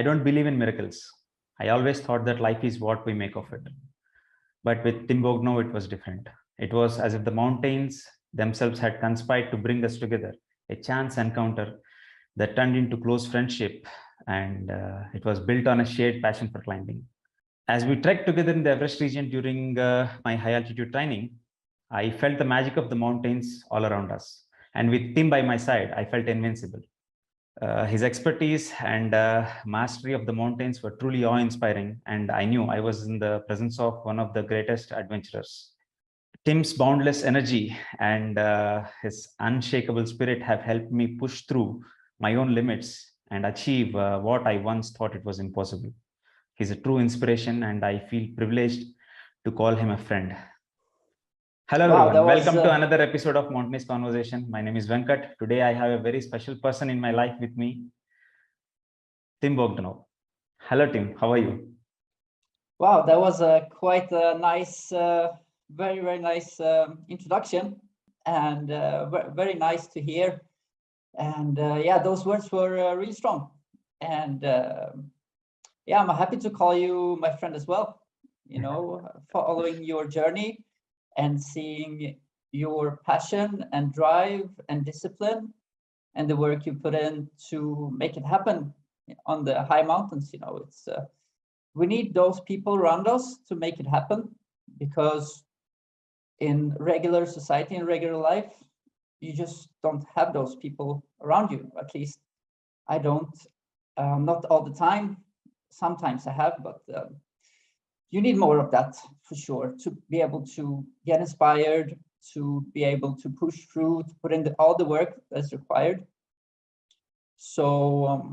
don't believe in miracles. I always thought that life is what we make of it. But with Tim Bogdanov, it was different. It was as if the mountains themselves had conspired to bring us together, a chance encounter that turned into close friendship, and it was built on a shared passion for climbing. As we trekked together in the Everest region during my high altitude training, I felt the magic of the mountains all around us. And with Tim by my side, I felt invincible. His expertise and mastery of the mountains were truly awe-inspiring, and I knew I was in the presence of one of the greatest adventurers. Tim's boundless energy and his unshakable spirit have helped me push through my own limits and achieve what I once thought it was impossible. He's a true inspiration, and I feel privileged to call him a friend. Hello, Wow, everyone. Welcome to another episode of Mountainous Conversation. My name is Venkat. Today, I have a very special person in my life with me, Tim Bogdanov. Hello, Tim. How are you? Wow, that was quite a nice, very, very nice introduction, and very nice to hear. And yeah, those words were really strong. And yeah, I'm happy to call you my friend as well. You know, following your journey and seeing your passion and drive and discipline and the work you put in to make it happen on the high mountains. You know, it's we need those people around us to make it happen, because in regular society and regular life, you just don't have those people around you. At least I don't, not all the time. Sometimes I have, but you need more of that for sure to be able to get inspired, to be able to push through, to put in all the work that's required. So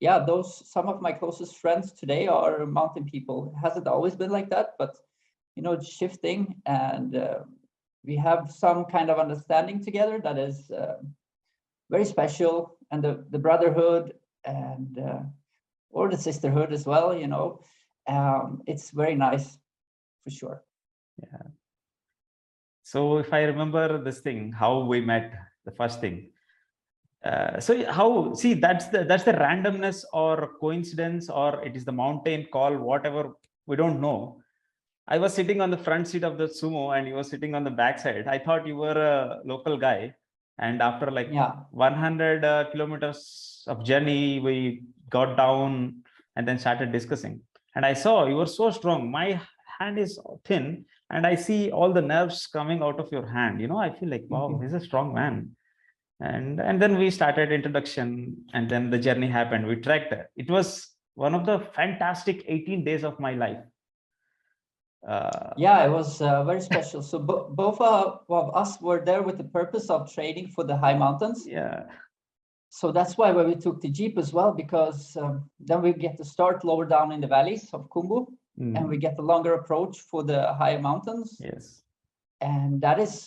yeah, some of my closest friends today are mountain people. It hasn't always been like that, but you know, it's shifting, and we have some kind of understanding together that is very special, and the brotherhood and or the sisterhood as well, you know. It's very nice for sure. Yeah. So if I remember this thing, how we met, the first thing. That's the randomness or coincidence, or it is the mountain call, whatever, we don't know. I was sitting on the front seat of the sumo and you were sitting on the back side. I thought you were a local guy. And after 100 kilometers of journey, we got down and then started discussing. And I saw you were so strong. My hand is thin and I see all the nerves coming out of your hand. You know, I feel like, wow, he's a strong man. And then we started introduction, and then the journey happened. We trekked. It was one of the fantastic 18 days of my life. Yeah, it was very special. So both of us were there with the purpose of training for the high mountains. Yeah. So that's why we took the Jeep as well, because then we get to start lower down in the valleys of Khumbu, and we get the longer approach for the higher mountains. Yes. And that is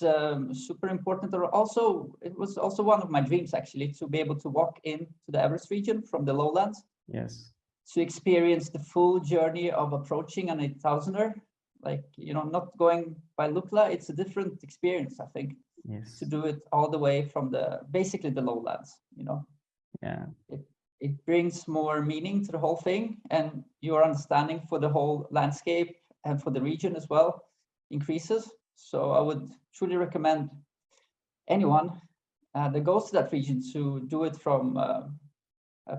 super important. Also, it was also one of my dreams, actually, to be able to walk into the Everest region from the lowlands. Yes. To experience the full journey of approaching an 8,000er. Like, you know, not going by Lukla, it's a different experience, I think. Yes. To do it all the way from basically the lowlands, you know. Yeah. It brings more meaning to the whole thing, and your understanding for the whole landscape and for the region as well increases. So I would truly recommend anyone that goes to that region to do it from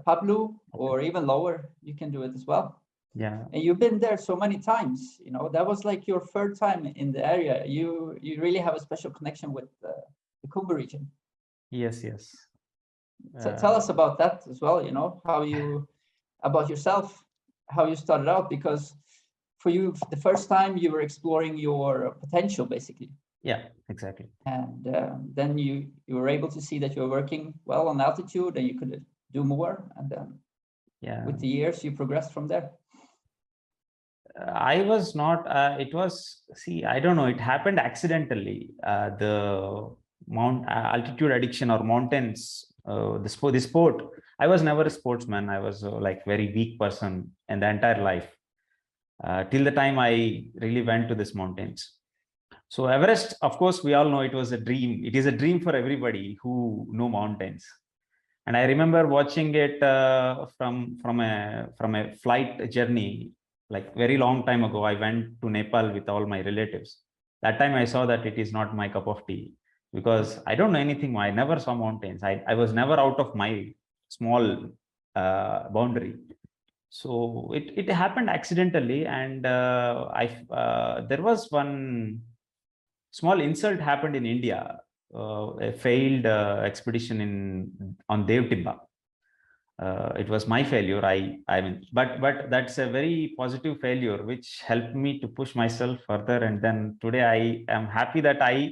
Pablo or even lower. You can do it as well. Yeah. And you've been there so many times, you know, that was like your third time in the area. You really have a special connection with the Khumbu region. Yes, yes. So tell us about that as well, you know, about yourself, how you started out, because for you, the first time you were exploring your potential, basically. Yeah, exactly. And then you were able to see that you were working well on altitude and you could do more. And then with the years, you progressed from there. I was not, I don't know, it happened accidentally. The altitude addiction or mountains, the sport, I was never a sportsman. I was like very weak person in the entire life. Till the time I really went to these mountains. So Everest, of course, we all know it was a dream. It is a dream for everybody who know mountains. And I remember watching it from a flight journey, like very long time ago. I went to Nepal with all my relatives. That time I saw that it is not my cup of tea, because I don't know anything. I never saw mountains. I was never out of my small boundary. So it happened accidentally, and there was one small insult happened in India, a failed expedition on Dev Tibba. It was my failure. I mean, but that's a very positive failure, which helped me to push myself further. And then today I am happy that I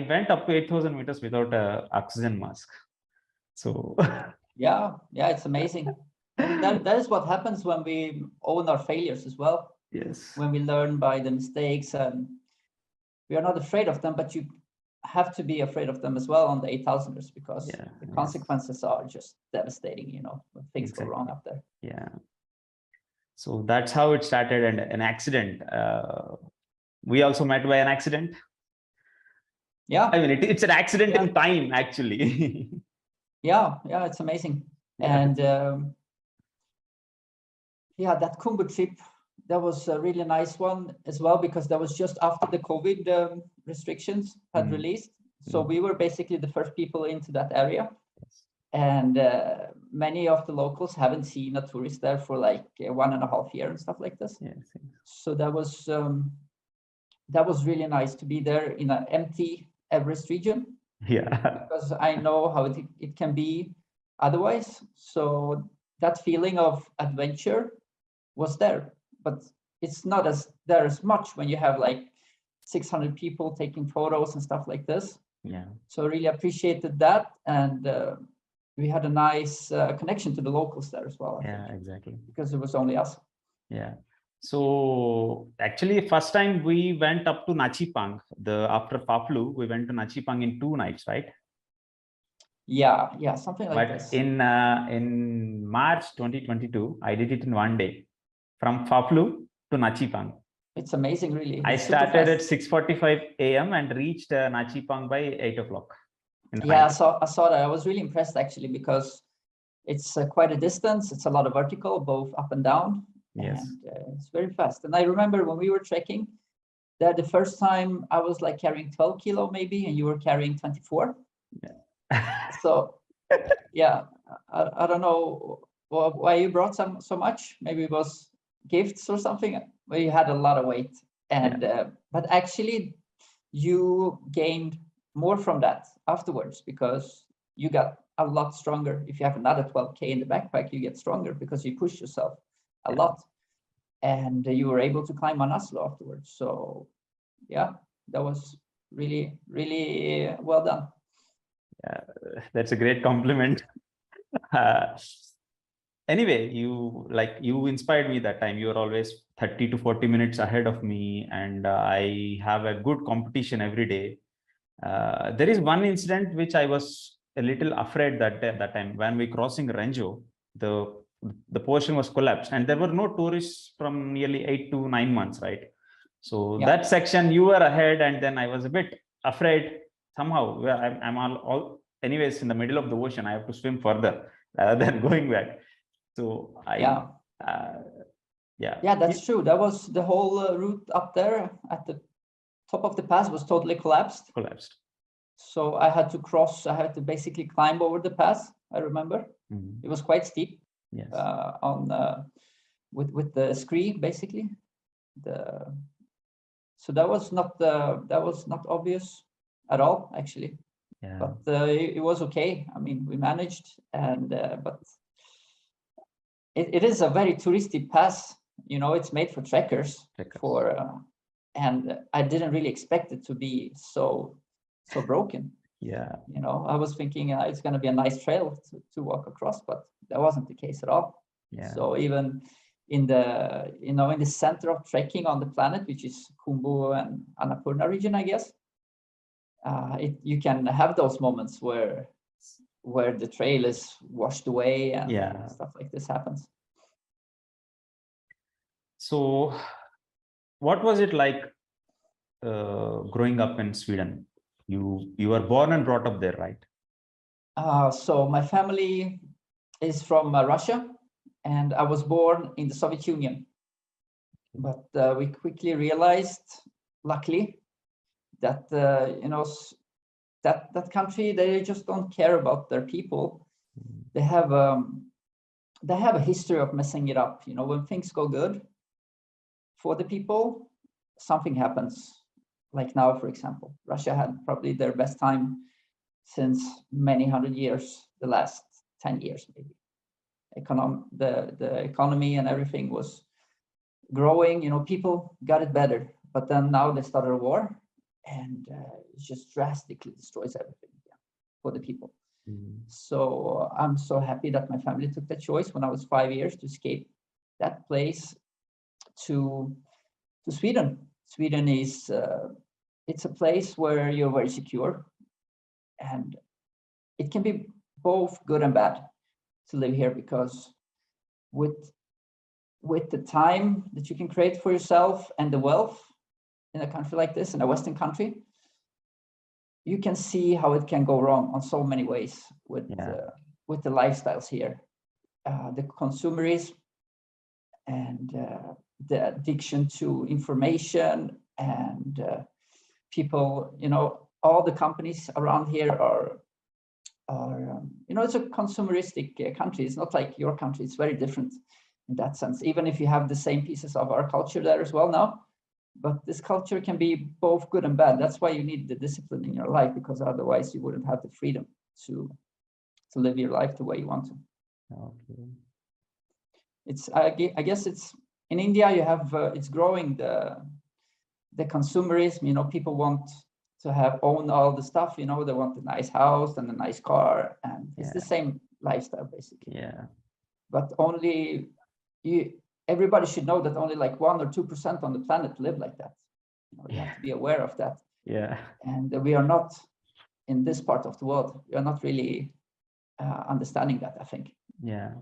went up to 8,000 meters without a oxygen mask. So Yeah, it's amazing. And that is what happens when we own our failures as well. yes, When we learn by the mistakes, and we are not afraid of them, but you have to be afraid of them as well on the 8,000ers, because yeah, the yes, consequences are just devastating, when things go exactly. wrong up there. Yeah. So that's how it started, and an accident. We also met by an accident. Yeah. I mean, it's an accident Yeah. in time, actually. Yeah, it's amazing. Yeah. And that Khumbu trip, that was a really nice one as well, because that was just after the COVID restrictions had released. So we were basically the first people into that area. And many of the locals haven't seen a tourist there for like 1.5 years and stuff like this. Yes. So that was really nice to be there in an empty Everest region. Yeah. Because I know how it can be otherwise. So that feeling of adventure was there, but it's not as much when you have like 600 people taking photos and stuff like this. Yeah. So I really appreciated that, and we had a nice connection to the locals there as well. I think, exactly. because it was only us. Yeah. So actually, first time we went up to Nachipang. After Paplu, we went to Nachipang in 2 nights, right? Yeah, something like But this. in March 2022, I did it in 1 day, from Paplu to Nachipang. It's amazing, really. I It's super started at fast. 6:45 a.m. and reached Nachipang by 8 o'clock. Yeah, I saw that. I was really impressed, actually, because it's quite a distance. It's a lot of vertical, both up and down. Yes. And it's very fast. And I remember when we were trekking, that the first time I was like carrying 12 kilo maybe, and you were carrying 24. Yeah. So yeah, I don't know why you brought so much. Maybe it was gifts or something, but you had a lot of weight. And but actually you gained more from that afterwards, because you got a lot stronger. If you have another 12K in the backpack, you get stronger because you push yourself a lot, and you were able to climb Manaslu afterwards. So yeah, that was really, really well done. Yeah, that's a great compliment. Anyway, you inspired me that time. You were always 30 to 40 minutes ahead of me, and I have a good competition every day. There is one incident which I was a little afraid that time when we crossing Ranjo. The portion was collapsed, and there were no tourists from nearly 8 to 9 months, right? So that section you were ahead, and then I was a bit afraid somehow. I'm all anyways in the middle of the ocean. I have to swim further rather than going back. So that's true. That was the whole route up there at the top of the pass was totally collapsed. So I had to basically climb over the pass. I remember it was quite steep. Yes. With the scree basically. So that was not obvious at all, actually. Yeah. But it was okay. I mean, we managed, and but it is a very touristy pass. It's made for trekkers. And I didn't really expect it to be so broken. Yeah. I was thinking it's going to be a nice trail to walk across, but that wasn't the case at all. Yeah. So even in the center of trekking on the planet, which is Khumbu and Annapurna region, I guess, you can have those moments where the trail is washed away and stuff like this happens. So what was it like growing up in Sweden? You were born and brought up there, right? So my family is from Russia, and I was born in the Soviet Union. But we quickly realized, luckily, that that country, they just don't care about their people. They have a history of messing it up. When things go good for the people, something happens. Like now, for example, Russia had probably their best time since many 100 years, the last 10 years maybe. The economy and everything was growing. People got it better, but then now they started a war, and it just drastically destroys everything for the people. So I'm so happy that my family took that choice when I was 5 years to escape that place to Sweden. Sweden is it's a place where you're very secure, and it can be both good and bad to live here, because with the time that you can create for yourself and the wealth in a country like this, in a Western country, you can see how it can go wrong on so many ways with the lifestyles here, the consumerism and the addiction to information, and people, all the companies around here are it's a consumeristic country. It's not like your country. It's very different in that sense, even if you have the same pieces of our culture there as well now. But this culture can be both good and bad. That's why you need the discipline in your life, because otherwise you wouldn't have the freedom to live your life the way you want to. Okay. I guess it's in India. You have it's growing the consumerism. People want to own all the stuff. They want a nice house and a nice car, and it's the same lifestyle basically. Yeah. But everybody should know that only like 1 or 2% on the planet live like that. You have to be aware of that. Yeah. And we are not in this part of the world. We are not really understanding that, I think. Yeah.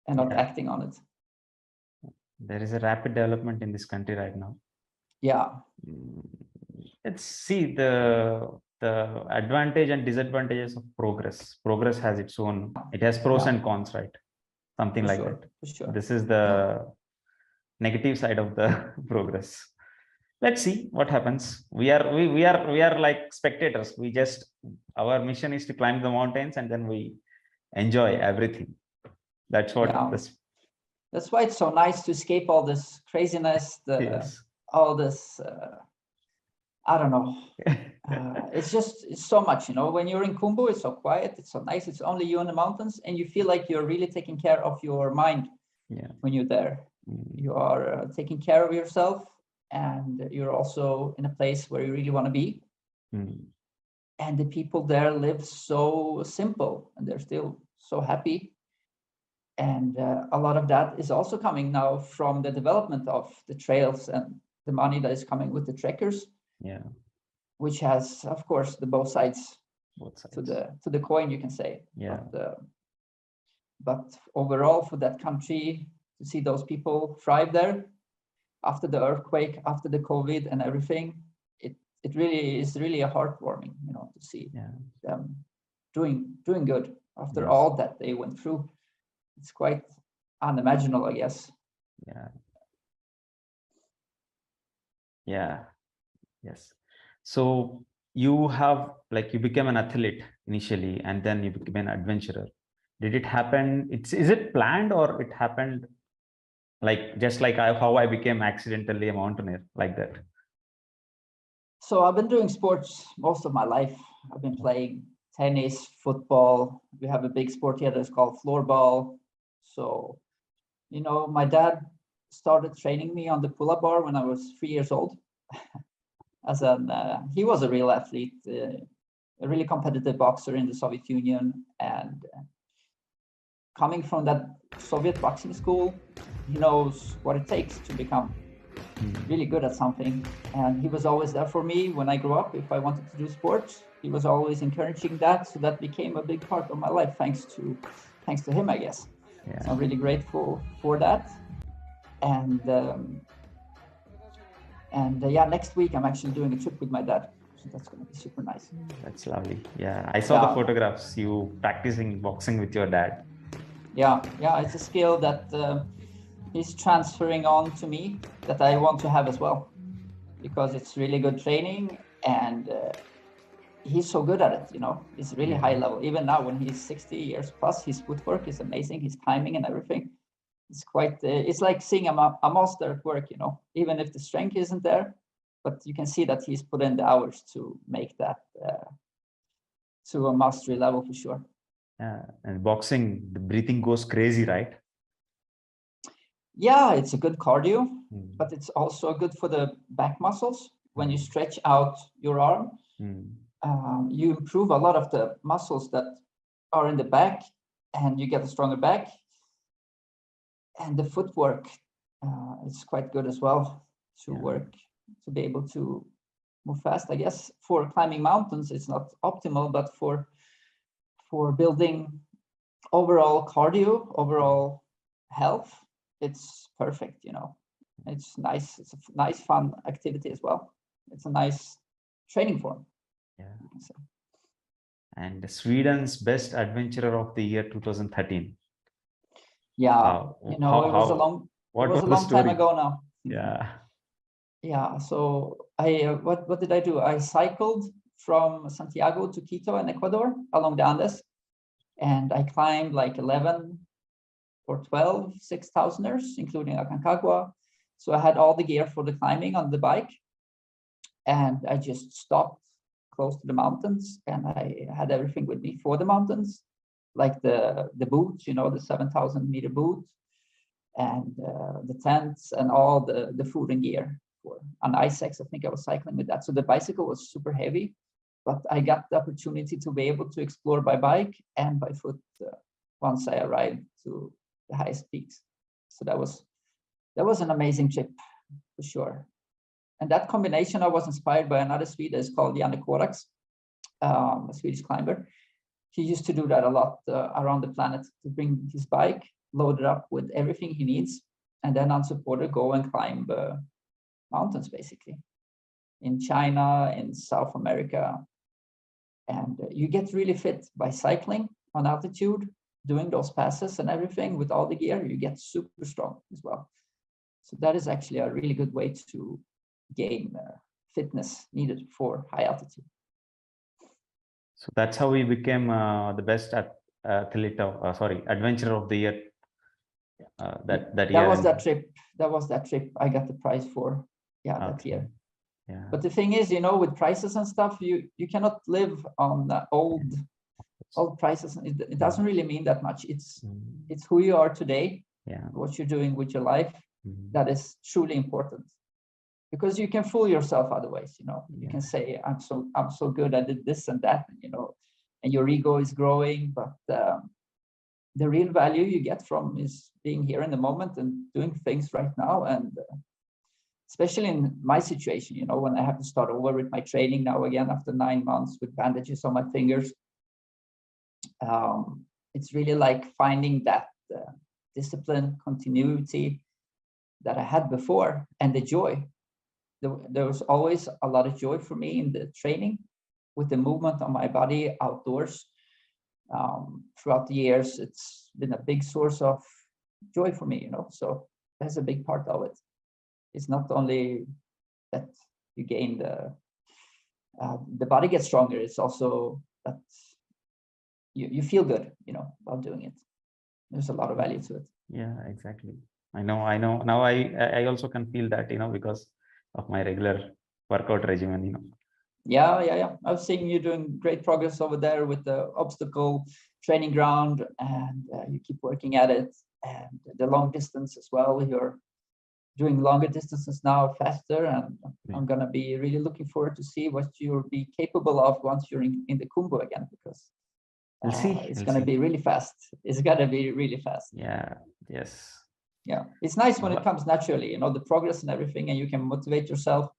And not acting on it. There is a rapid development in this country right now. Yeah. Let's see the advantage and disadvantages of progress. Progress has its own. It has pros and cons, right? Something like that. For sure. This is the negative side of the progress. Let's see what happens. We are like spectators. Our mission is to climb the mountains, and then we enjoy everything. That's what that's why it's so nice to escape all this craziness, all this I don't know. It's so much, when you're in Kumbu, it's so quiet, it's so nice, it's only you in the mountains, and you feel like you're really taking care of your mind when you're there. You are taking care of yourself, and you're also in a place where you really want to be. And the people there live so simple, and they're still so happy. And a lot of that is also coming now from the development of the trails and the money that is coming with the trekkers. Which has, of course, the both sides to the coin, you can say. But overall, for that country, to see those people thrive there after the earthquake, after the COVID and everything, it really is really a heartwarming, to see them doing good after all that they went through. It's quite unimaginable, I guess. Yes. So you became an athlete initially, and then you became an adventurer. Did it happen? Is it planned, or it happened just like how I became accidentally a mountaineer, like that? So I've been doing sports most of my life. I've been playing tennis, football. We have a big sport here that's called floorball. So, my dad started training me on the pull-up bar when I was 3 years old. He was a real athlete, a really competitive boxer in the Soviet Union, and coming from that Soviet boxing school, he knows what it takes to become really good at something. And he was always there for me when I grew up. If I wanted to do sports, he was always encouraging that. So that became a big part of my life, thanks to him, I guess. So I'm really grateful for that. And next week I'm actually doing a trip with my dad. So that's going to be super nice. That's lovely. Yeah, I saw the photographs. You practicing boxing with your dad. Yeah, it's a skill that he's transferring on to me that I want to have as well, because it's really good training, and he's so good at it. You know, it's really high level. Even now, when he's 60 years plus, his footwork is amazing. His timing and everything. It's quite. It's like seeing a master at work. You know, even if the strength isn't there, but you can see that he's put in the hours to make that to a mastery level for sure. Yeah, and boxing, the breathing goes crazy, right? Yeah, it's a good cardio, but it's also good for the back muscles. When you stretch out your arm, you improve a lot of the muscles that are in the back, and you get a stronger back. And the footwork is quite good as well to work, to be able to move fast. I guess for climbing mountains, it's not optimal, but for building overall cardio, overall health, it's perfect. You know, it's nice. It's a nice, fun activity as well. It's a nice training form. Yeah. And Sweden's best adventurer of the year 2013. Yeah, you know, it was a long time ago now. Yeah. So I what did I do? I cycled from Santiago to Quito in Ecuador along the Andes, and I climbed like 11 or 12 6,000ers, including Aconcagua. So I had all the gear for the climbing on the bike, and I just stopped close to the mountains, and I had everything with me for the mountains, like the boots, you know, the 7,000-meter boot, and the tents, and all the food and gear for an ice axe. I think I was cycling with that. So the bicycle was super heavy, but I got the opportunity to be able to explore by bike and by foot once I arrived to the highest peaks. So that was an amazing trip for sure. And that combination, I was inspired by another Swede that's called Janne Korax, a Swedish climber. He used to do that a lot around the planet, to bring his bike loaded up with everything he needs, and then unsupported go and climb mountains, basically, in China, in South America. And you get really fit by cycling on altitude, doing those passes and everything with all the gear. You get super strong as well. So that is actually a really good way to gain fitness needed for high altitude. So that's how we became the best adventurer of the year. That year. Was that trip. That was that trip I got the prize for. Yeah, that year. Yeah. But the thing is, you know, with prices and stuff, you cannot live on old prices. It doesn't really mean that much. It's who you are today, what you're doing with your life, that is truly important. Because you can fool yourself otherwise, you know. You can say, I'm so good, I did this and that, you know, and your ego is growing, but the real value you get from is being here in the moment and doing things right now. And especially in my situation, you know, when I have to start over with my training now again after 9 months with bandages on my fingers, it's really like finding that discipline, continuity that I had before, and the joy. There was always a lot of joy for me in the training, with the movement on my body outdoors. Throughout the years, it's been a big source of joy for me, you know, so that's a big part of it. It's not only that you gain the body gets stronger, it's also that you feel good, you know, while doing it. There's a lot of value to it. Yeah, exactly. I know. Now I also can feel that, you know, because of my regular workout regimen, you know. Yeah. I've seen you doing great progress over there with the obstacle training ground, and you keep working at it, and the long distance as well. You're doing longer distances now, faster, and I'm gonna be really looking forward to see what you'll be capable of once you're in the Kumbu again, because it's gonna be really fast. It's gonna be really fast. Yeah. Yes. Yeah, it's nice when it comes naturally, you know, the progress and everything, and you can motivate yourself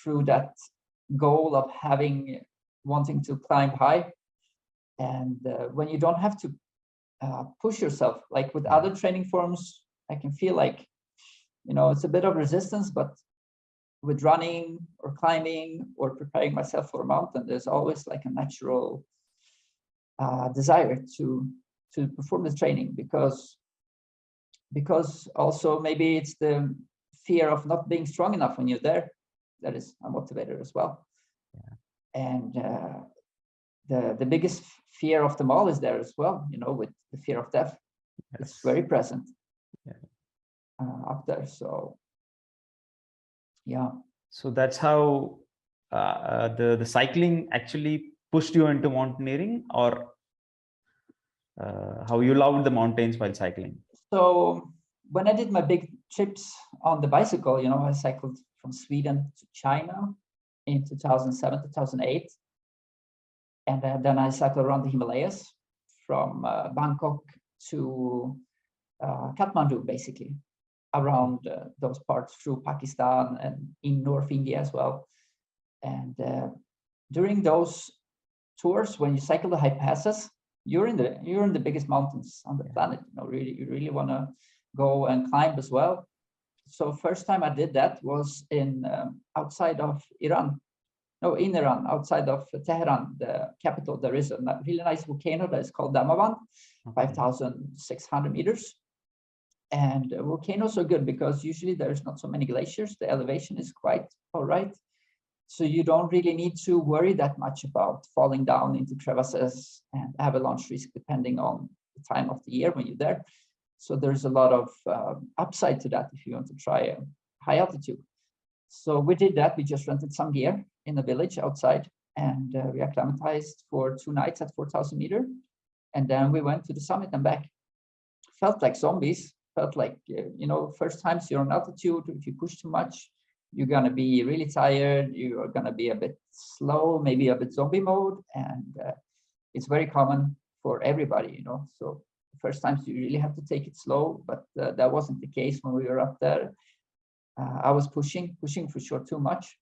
through that goal of wanting to climb high. And when you don't have to push yourself, like with other training forms, I can feel like, you know, it's a bit of resistance, but with running or climbing or preparing myself for a mountain, there's always like a natural desire to perform the training, because also maybe it's the fear of not being strong enough when you're there that is a motivator as well. Yeah. And the biggest fear of them all is there as well, you know, with the fear of death. Yes. It's very present. Yeah. Up there. So yeah. So that's how the cycling actually pushed you into mountaineering, or how you loved the mountains while cycling? So when I did my big trips on the bicycle, you know, I cycled from Sweden to China in 2007, 2008. And then I cycled around the Himalayas from Bangkok to Kathmandu, basically, around those parts through Pakistan and in North India as well. And during those tours, when you cycle the high passes, you're in the biggest mountains on the planet. You know, you really want to go and climb as well. So first time I did that was in outside of Iran. No, in Iran, outside of Tehran, the capital. There is a really nice volcano that is called Damavand, 5,600 meters. And volcanoes are good because usually there's not so many glaciers. The elevation is quite all right. So you don't really need to worry that much about falling down into crevasses and avalanche risk, depending on the time of the year when you're there. So there's a lot of upside to that if you want to try a high altitude. So we did that. We just rented some gear in a village outside, and we acclimatized for 2 nights at 4,000 meters. And then we went to the summit and back. Felt like zombies. Felt like, you know, first times you're on altitude, if you push too much, you're going to be really tired. You are going to be a bit slow, maybe a bit zombie mode. And it's very common for everybody, you know. So the first times you really have to take it slow, but that wasn't the case when we were up there. I was pushing for sure too much.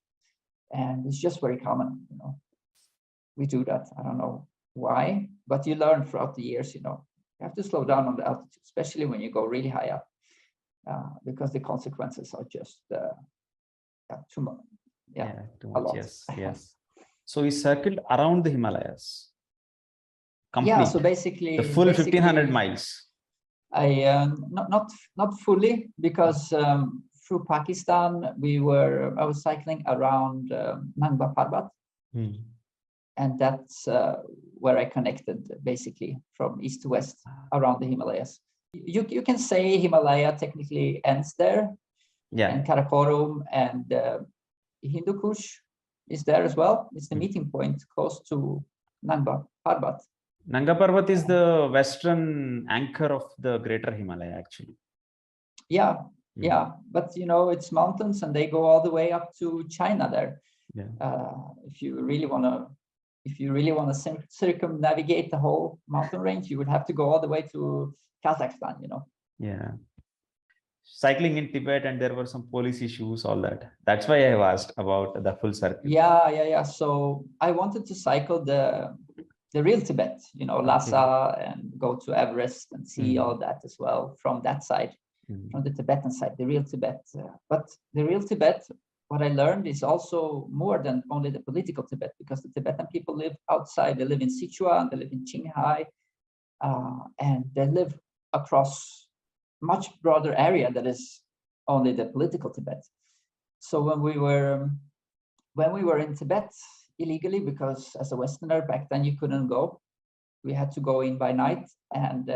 And it's just very common, you know. We do that. I don't know why, but you learn throughout the years, you know. You have to slow down on the altitude, especially when you go really high up, because the consequences are just too much. Yeah, too much. Yes, yes. So we circled around the Himalayas. Complete. Yeah, so basically the full 1,500 miles. I not fully, because through Pakistan I was cycling around Nangba Parbat. And that's where I connected basically from east to west around the Himalayas. You can say Himalaya technically ends there. Yeah. And Karakoram and Hindu Kush is there as well. It's the meeting point close to Nangba Parbat. Nanga Parbat is the western anchor of the greater Himalaya, actually. Yeah, yeah. But you know, it's mountains and they go all the way up to China there. Yeah. If you really want to circumnavigate the whole mountain range, you would have to go all the way to Kazakhstan, you know. Yeah. Cycling in Tibet, and there were some police issues, all that. That's why I have asked about the full circle. Yeah. So I wanted to cycle the real Tibet, you know, Lhasa, and go to Everest and see all that as well from that side, from the Tibetan side, the real Tibet. But the real Tibet, what I learned, is also more than only the political Tibet, because the Tibetan people live outside. They live in Sichuan, they live in Qinghai, and they live across much broader area that is only the political Tibet. So when we were in Tibet illegally, because as a Westerner back then you couldn't go, we had to go in by night, and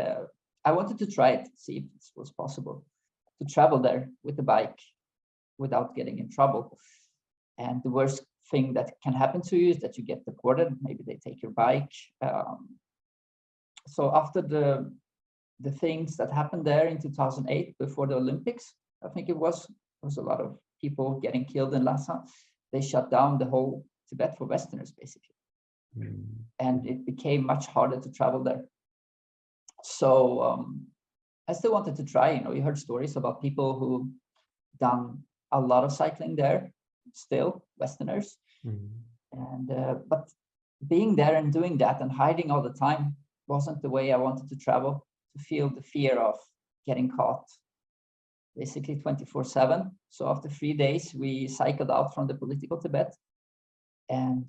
I wanted to try it, see if it was possible to travel there with the bike without getting in trouble. And the worst thing that can happen to you is that you get deported. Maybe they take your bike. So after the things that happened there in 2008 before the Olympics, I think there was a lot of people getting killed in Lhasa. They shut down the whole Tibet for Westerners, basically. And it became much harder to travel there. So I still wanted to try, you know. You heard stories about people who done a lot of cycling there, still Westerners. And but being there and doing that and hiding all the time wasn't the way I wanted to travel, to feel the fear of getting caught basically 24/7. So after 3 days, we cycled out from the political Tibet, and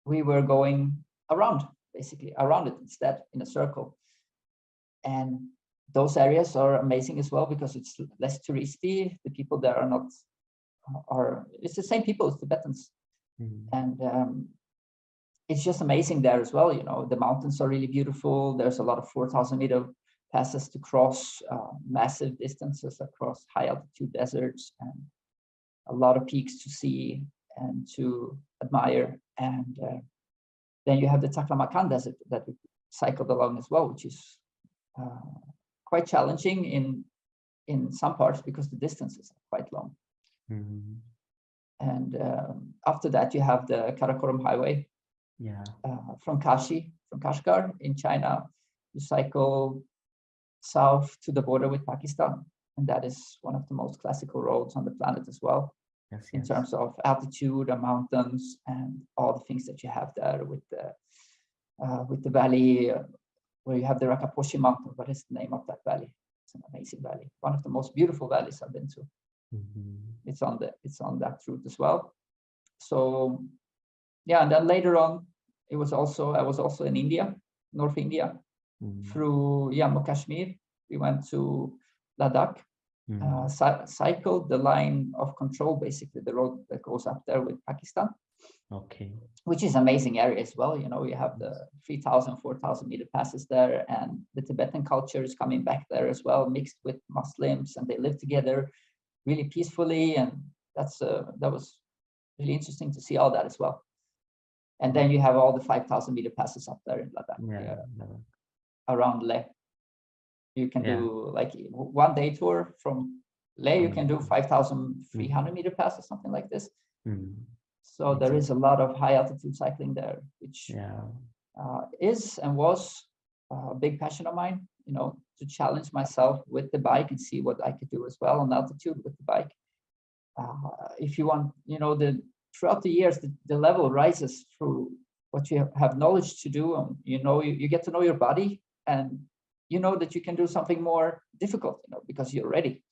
we were going around, basically around it instead, in a circle. And those areas are amazing as well because it's less touristy. The people there are not, it's the same people as Tibetans. And it's just amazing there as well. You know, the mountains are really beautiful. There's a lot of 4,000-meter passes to cross, massive distances across high altitude deserts, and a lot of peaks to see and to admire. And then you have the Taklamakan Desert that we cycled along as well, which is quite challenging in some parts because the distances are quite long. And after that, you have the Karakoram Highway. From Kashgar in China, you cycle south to the border with Pakistan, and that is one of the most classical roads on the planet as well. In terms of altitude and mountains and all the things that you have there with the valley where you have the Rakaposhi Mountain. What is the name of that valley? It's an amazing valley, one of the most beautiful valleys I've been to. It's on that route as well. So yeah, and then later on, I was also in India, North India, through Jammu Kashmir. We went to Ladakh, cycled the line of control, basically the road that goes up there with Pakistan. Which is amazing area as well. You know, you have the 3,000, 4,000-meter passes there, and the Tibetan culture is coming back there as well, mixed with Muslims, and they live together really peacefully. And that was really interesting to see all that as well. And then you have all the 5,000-meter passes up there in Ladakh, around Leh. You can do like one day tour from Leh. You can do 5,300-meter pass or something like this. So there is a lot of high altitude cycling there, which is and was a big passion of mine, you know, to challenge myself with the bike and see what I could do as well on altitude with the bike. If you want, you know, throughout the years, the level rises through what you have knowledge to do. And, you know, you get to know your body, and you know that you can do something more difficult, you know, because you're ready.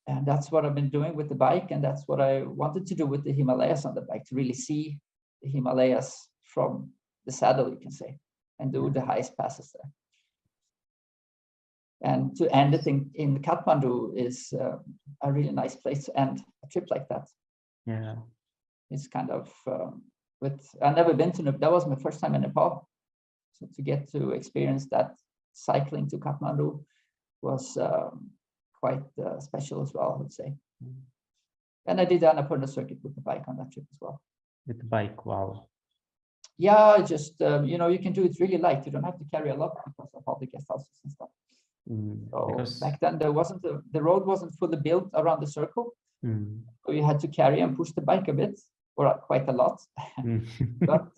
And that's what I've been doing with the bike. And that's what I wanted to do with the Himalayas on the bike, to really see the Himalayas from the saddle, you can say, and do the highest passes there. And to end it in Kathmandu is a really nice place to end a trip like that. It's kind of, I've never been to Nepal. That was my first time in Nepal. So to get to experience that cycling to Kathmandu was quite special as well, I would say. And I did the Annapurna circuit with the bike on that trip as well. With the bike, wow. Yeah, just, you know, you can do it really light. You don't have to carry a lot because of all the guest houses and stuff. So back then the road wasn't fully built around the circle. So you had to carry and push the bike a bit, or quite a lot. But,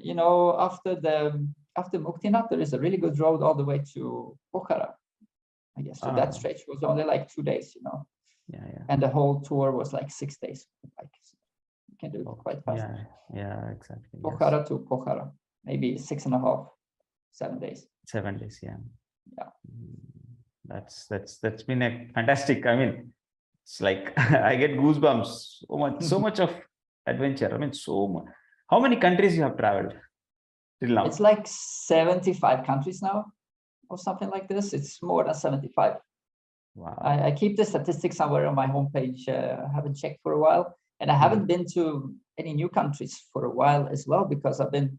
you know, after Muktinath, there is a really good road all the way to Pokhara, I guess. So that stretch was only like 2 days, you know. And the whole tour was like 6 days. Like, so you can do it quite fast. Exactly. Pokhara to Pokhara, maybe 6.5, 7 days. 7 days, That's been a fantastic. I mean, it's like I get goosebumps. So much of adventure. I mean, so much. How many countries you have traveled till now? It's like 75 countries now, or something like this. It's more than 75. Wow. I keep the statistics somewhere on my homepage. I haven't checked for a while, and I haven't been to any new countries for a while as well, because I've been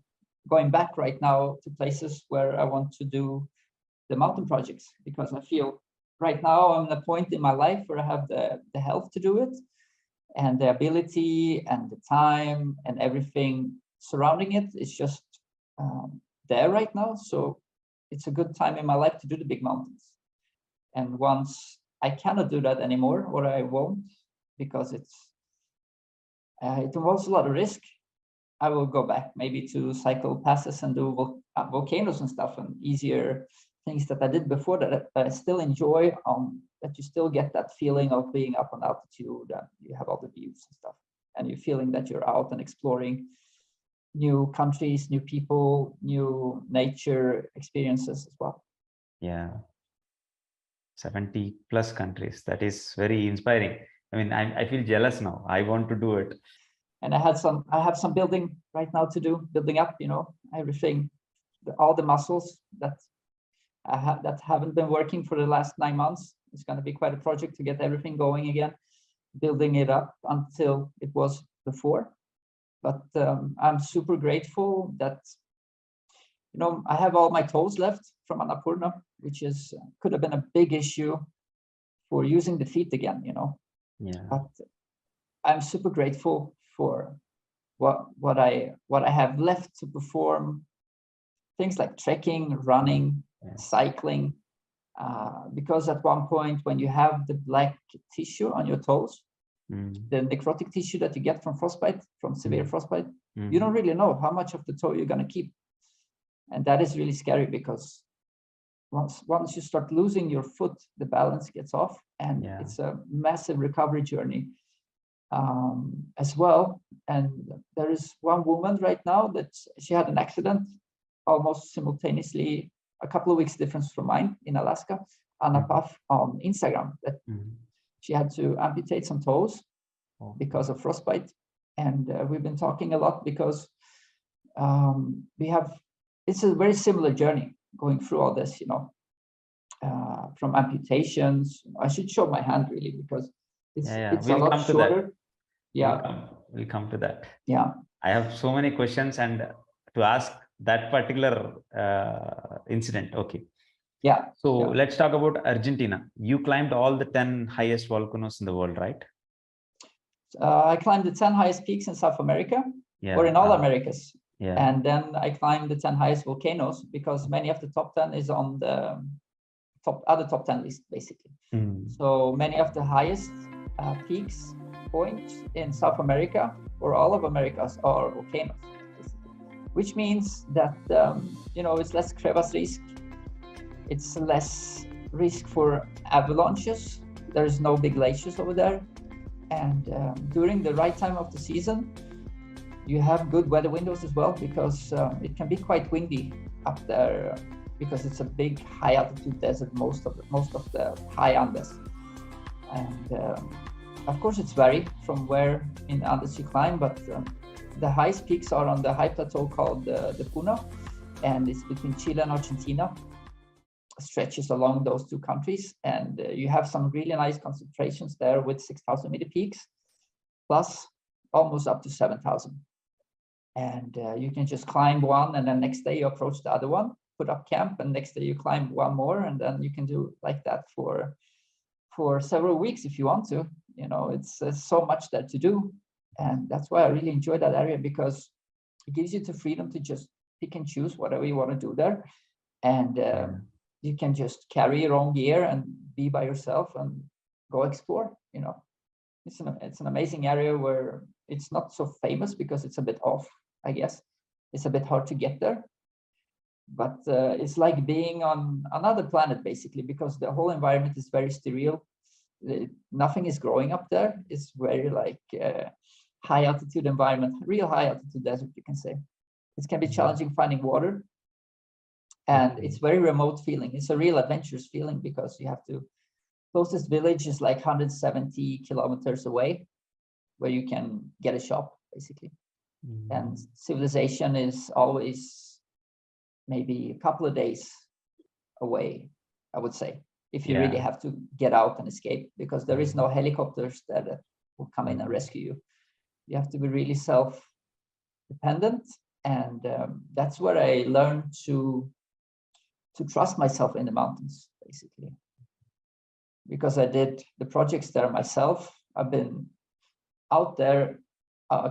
going back right now to places where I want to do the mountain projects, because I feel right now I'm at a point in my life where I have the health to do it, and the ability and the time and everything surrounding it is just there right now. So it's a good time in my life to do the big mountains. And once I cannot do that anymore, or I won't, because it involves a lot of risk, I will go back maybe to cycle passes and do volcanoes and stuff, and easier things that I did before that I still enjoy, that you still get that feeling of being up on altitude, and you have all the views and stuff, and you're feeling that you're out and exploring new countries, new people, new nature experiences as well. 70 plus countries. That is very inspiring. I mean, I feel jealous now. I want to do it. And I have some building right now to do, building up, everything, all the muscles that that haven't been working for the last 9 months. It's going to be quite a project to get everything going again, building it up until it was before. But I'm super grateful that, I have all my toes left from Annapurna, which could have been a big issue for using the feet again, Yeah. But I'm super grateful for what I have left to perform things like trekking, running, cycling, because at one point when you have the black tissue on your toes, the necrotic tissue that you get from frostbite, from severe frostbite, you don't really know how much of the toe you're going to keep. And that is really scary, because once you start losing your foot, the balance gets off, and it's a massive recovery journey as well. And there is one woman right now that she had an accident almost simultaneously, a couple of weeks difference from mine in Alaska, Anna Puff on Instagram, that she had to amputate some toes because of frostbite. And we've been talking a lot because it's a very similar journey going through all this, from amputations. I should show my hand really, because it's a lot shorter. We'll come to that. Yeah. I have so many questions and to ask that particular incident. Okay. Yeah. So let's talk about Argentina. You climbed all the 10 highest volcanoes in the world, right? I climbed the 10 highest peaks in South America, or in all Americas. Yeah. And then I climbed the 10 highest volcanoes, because many of the top 10 is on the top 10 list, basically. So many of the highest peaks points in South America, or all of Americas, are volcanoes, which means that it's less crevasse risk, it's less risk for avalanches. There's no big glaciers over there, and during the right time of the season, you have good weather windows as well, because it can be quite windy up there, because it's a big high altitude desert, most of the high Andes. And of course it's varied from where in the Andes you climb, but the highest peaks are on the high plateau called the Puna, and it's between Chile and Argentina, stretches along those two countries. And you have some really nice concentrations there with 6,000 meter peaks, plus almost up to 7,000. And you can just climb one, and then next day you approach the other one, put up camp, and next day you climb one more, and then you can do like that for several weeks if you want to. It's so much there to do, and that's why I really enjoy that area, because it gives you the freedom to just pick and choose whatever you want to do there, and you can just carry your own gear and be by yourself and go explore. It's an amazing area where it's not so famous because it's a bit off, I guess. It's a bit hard to get there, but it's like being on another planet, basically, because the whole environment is very sterile. Nothing is growing up there. It's very like high altitude environment, real high altitude desert, you can say. It can be challenging finding water, and it's very remote feeling. It's a real adventurous feeling, because you have to, closest village is like 170 kilometers away, where you can get a shop, basically. And civilization is always maybe a couple of days away, I would say, if you really have to get out and escape, because there is no helicopters that will come in and rescue you. You have to be really self-dependent, and that's where I learned to trust myself in the mountains, basically, because I did the projects there myself. I've been out there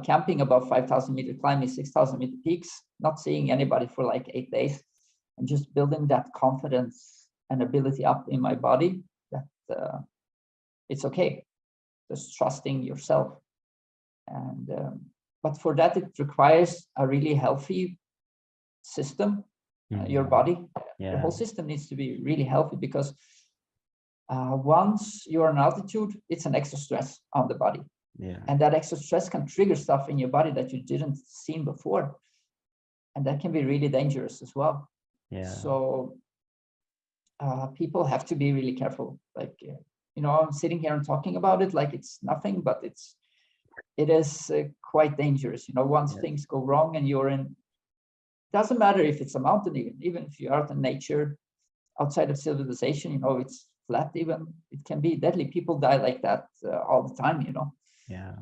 camping above 5,000 meter, climbing 6,000 meter peaks, not seeing anybody for like 8 days, and just building that confidence and ability up in my body that it's okay, just trusting yourself. And but for that, it requires a really healthy system. Your body, the whole system needs to be really healthy, because once you're on altitude, it's an extra stress on the body. And that extra stress can trigger stuff in your body that you didn't see before, and that can be really dangerous as well. So people have to be really careful. Like, I'm sitting here and talking about it like it's nothing, but it is quite dangerous. Once things go wrong and you're in, doesn't matter if it's a mountain, even if you're out in nature, outside of civilization, it's flat, even it can be deadly. People die like that all the time, Yeah.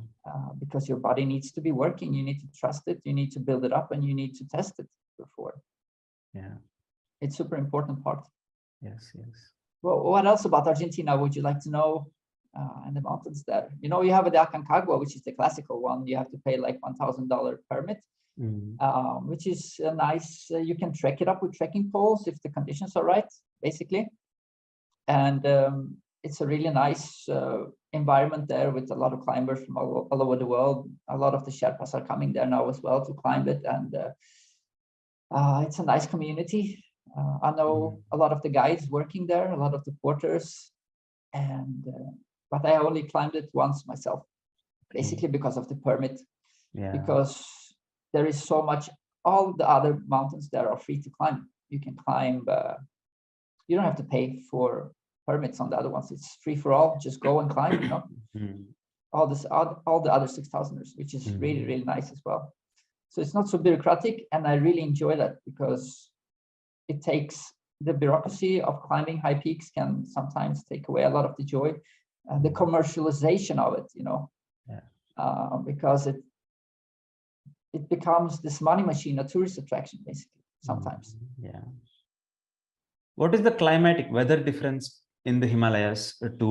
Because your body needs to be working. You need to trust it, you need to build it up, and you need to test it before. Yeah. It's super important part. Yes. Yes. Well, what else about Argentina would you like to know? And the mountains there, you have the Aconcagua, which is the classical one. You have to pay like $1,000 permit, which is nice. You can trek it up with trekking poles if the conditions are right, basically. And it's a really nice environment there with a lot of climbers from all over the world. A lot of the Sherpas are coming there now as well to climb it, and it's a nice community. I know a lot of the guides working there, a lot of the porters, and but I only climbed it once myself, basically because of the permit. Yeah. Because there is so much. All the other mountains there are free to climb. You can climb. You don't have to pay for permits on the other ones. It's free for all. Just go and climb. All the other 6,000ers, which is really, really nice as well. So it's not so bureaucratic, and I really enjoy that because it takes the bureaucracy of climbing high peaks can sometimes take away a lot of the joy, the commercialization of it, because it becomes this money machine, a tourist attraction, basically, sometimes. Yeah. What is the climatic weather difference in the Himalayas to the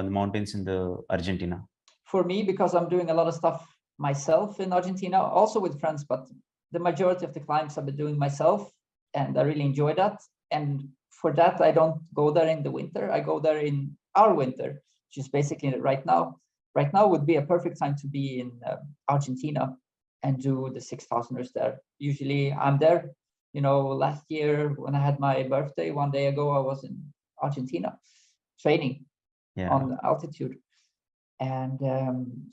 mountains in the Argentina? For me, because I'm doing a lot of stuff myself in Argentina, also with friends, but the majority of the climbs I've been doing myself, and I really enjoy that. And for that, I don't go there in the winter. I go there in our winter, which is basically right now. Right now would be a perfect time to be in Argentina and do the 6,000ers there. Usually I'm there. Last year when I had my birthday, one day ago, I was in Argentina training on altitude. And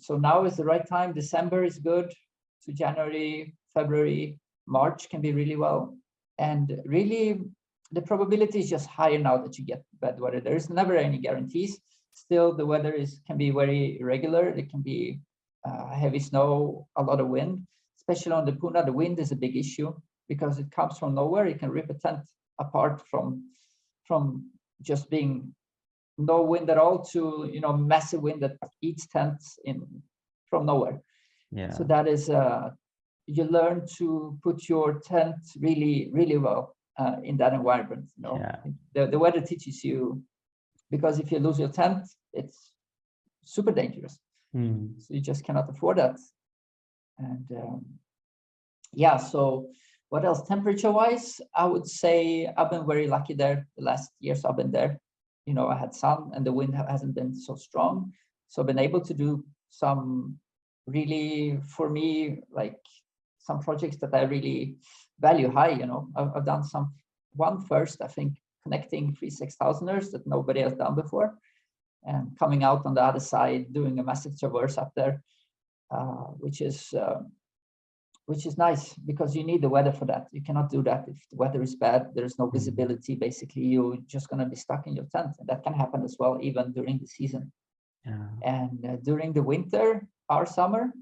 so now is the right time. December is good. So January, February, March can be really well. And really, the probability is just higher now that you get bad weather. There is never any guarantees. Still, the weather can be very irregular. It can be heavy snow, a lot of wind, especially on the Puna. The wind is a big issue because it comes from nowhere. It can rip a tent apart from just being no wind at all to massive wind that eats tents from nowhere. Yeah. So that is you learn to put your tent really, really well in that environment. The weather teaches you, because if you lose your tent, it's super dangerous. So you just cannot afford that. And so what else? Temperature wise, I would say I've been very lucky there. The last years I've been there, I had sun and the wind hasn't been so strong. So I've been able to do some really, for me, like some projects that I really value high. I've done one first, I think, connecting 3 6,000ers that nobody has done before, and coming out on the other side, doing a massive traverse up there, which is nice because you need the weather for that. You cannot do that if the weather is bad. There is no visibility. Basically, you're just going to be stuck in your tent, and that can happen as well, even during the season. Yeah. And during the winter, our summer,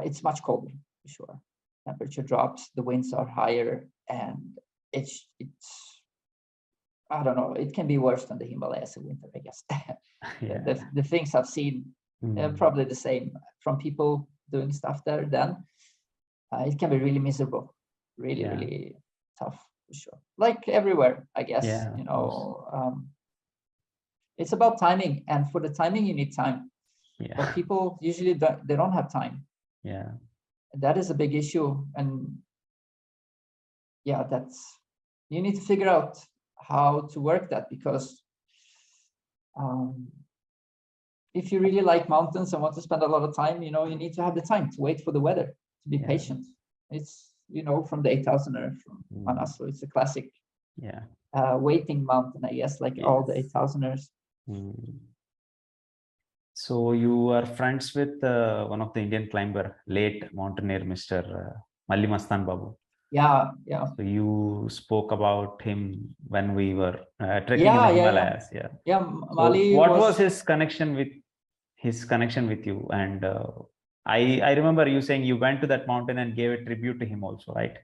it's much colder for sure. Temperature drops, the winds are higher, and it's I don't know. It can be worse than the Himalayas in winter, I guess. The things I've seen probably the same from people doing stuff there. Then it can be really miserable, really tough for sure. Like everywhere, I guess. It's about timing, and for the timing, you need time. But people usually they don't have time. Yeah, that is a big issue, and you need to figure out how to work that, because if you really like mountains and want to spend a lot of time, you need to have the time to wait for the weather, to be patient. It's from the 8,000er from Manaslu, it's a classic waiting mountain, I guess, like all the 8,000ers. So you are friends with one of the Indian climber, late mountaineer, Mr. Malli Mastan Babu. Yeah, yeah. So you spoke about him when we were trekking in Yeah, the yeah, yeah. Himalayas. Yeah. Yeah, So Malli what was was, his connection with you? And I remember you saying you went to that mountain and gave a tribute to him also, right?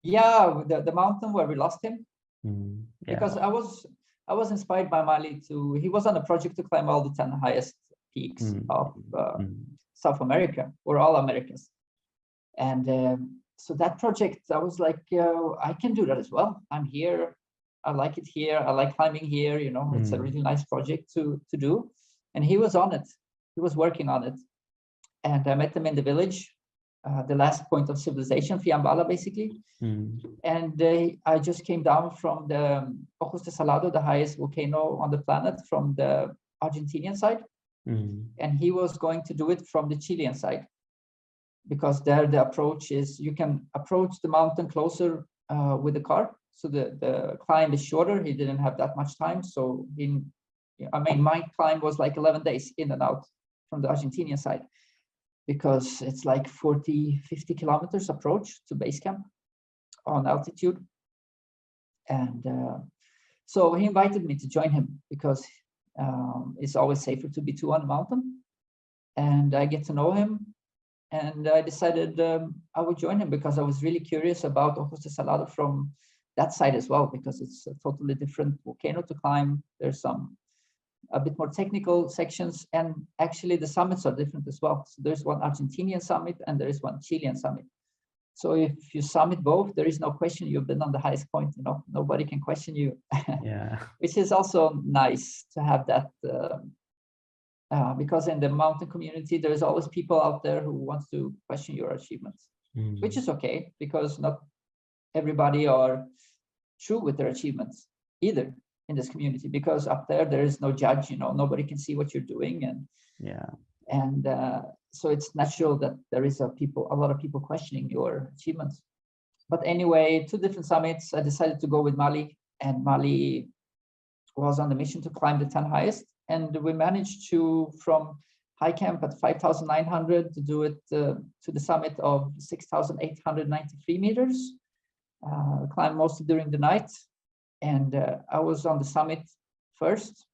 yeah, the mountain where we lost him. Yeah. Because I was inspired by Malli to, he was on a project to climb all the 10 highest peaks of South America, or all Americas. And so that project, I was like, I can do that as well. I'm here. I like it here. I like climbing here. You know, it's a really nice project to do. And he was on it. He was working on it. And I met him in the village, the last point of civilization, Fiambala, basically. And I just came down from the Ojos de Salado, the highest volcano on the planet, from the Argentinian side. And he was going to do it from the Chilean side, because there the approach is, you can approach the mountain closer with the car. So the climb is shorter. He didn't have that much time. So my climb was like 11 days in and out from the Argentinian side, because it's like 40, 50 kilometers approach to base camp on altitude. And so he invited me to join him, because it's always safer to be two on the mountain. And I get to know him. And I decided I would join him, because I was really curious about Ojos de Salado from that side as well, because it's a totally different volcano to climb. There's a bit more technical sections, and actually the summits are different as well. So there's one Argentinian summit and there is one Chilean summit. So if you summit both, there is no question you've been on the highest point. You know, nobody can question you. Yeah. Which is also nice to have that. Because in the mountain community, there's always people out there who wants to question your achievements, which is okay, because not everybody are true with their achievements either in this community, because up there is no judge, you know, nobody can see what you're doing. And so it's natural that there is a lot of people questioning your achievements. But anyway, 2 different summits, I decided to go with Malli, and Malli was on the mission to climb the 10 highest. And we managed to, from high camp at 5,900, to do it to the summit of 6,893 meters. Climbed mostly during the night. And I was on the summit first.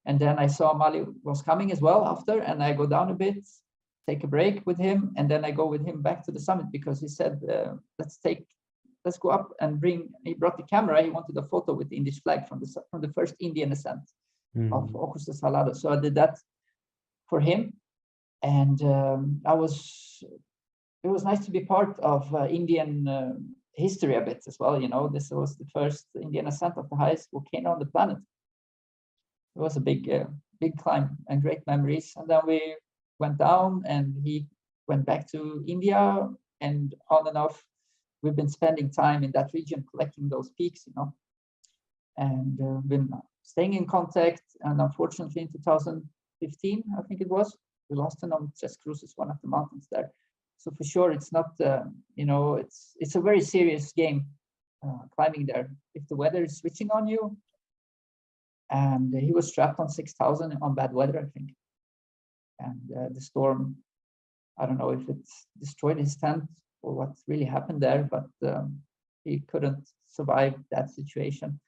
And then I saw Malli was coming as well after, and I go down a bit, take a break with him, and then I go with him back to the summit, because he said, let's go up and he brought the camera. He wanted a photo with the Indian flag from the first Indian ascent of Ojos de Salado. So I did that for him. And it was nice to be part of Indian history a bit as well. You know, this was the first Indian ascent of the highest volcano on the planet. It was a big climb and great memories. And then we went down, and he went back to India, and on and off, we've been spending time in that region collecting those peaks, you know, and been staying in contact. And unfortunately, in 2015, I think it was, we lost him on Tres Cruces, one of the mountains there. So for sure, it's not, you know, it's a very serious game climbing there. If the weather is switching on you, and he was trapped on 6,000 on bad weather, I think. And the storm, I don't know if it destroyed his tent or what really happened there, but he couldn't survive that situation.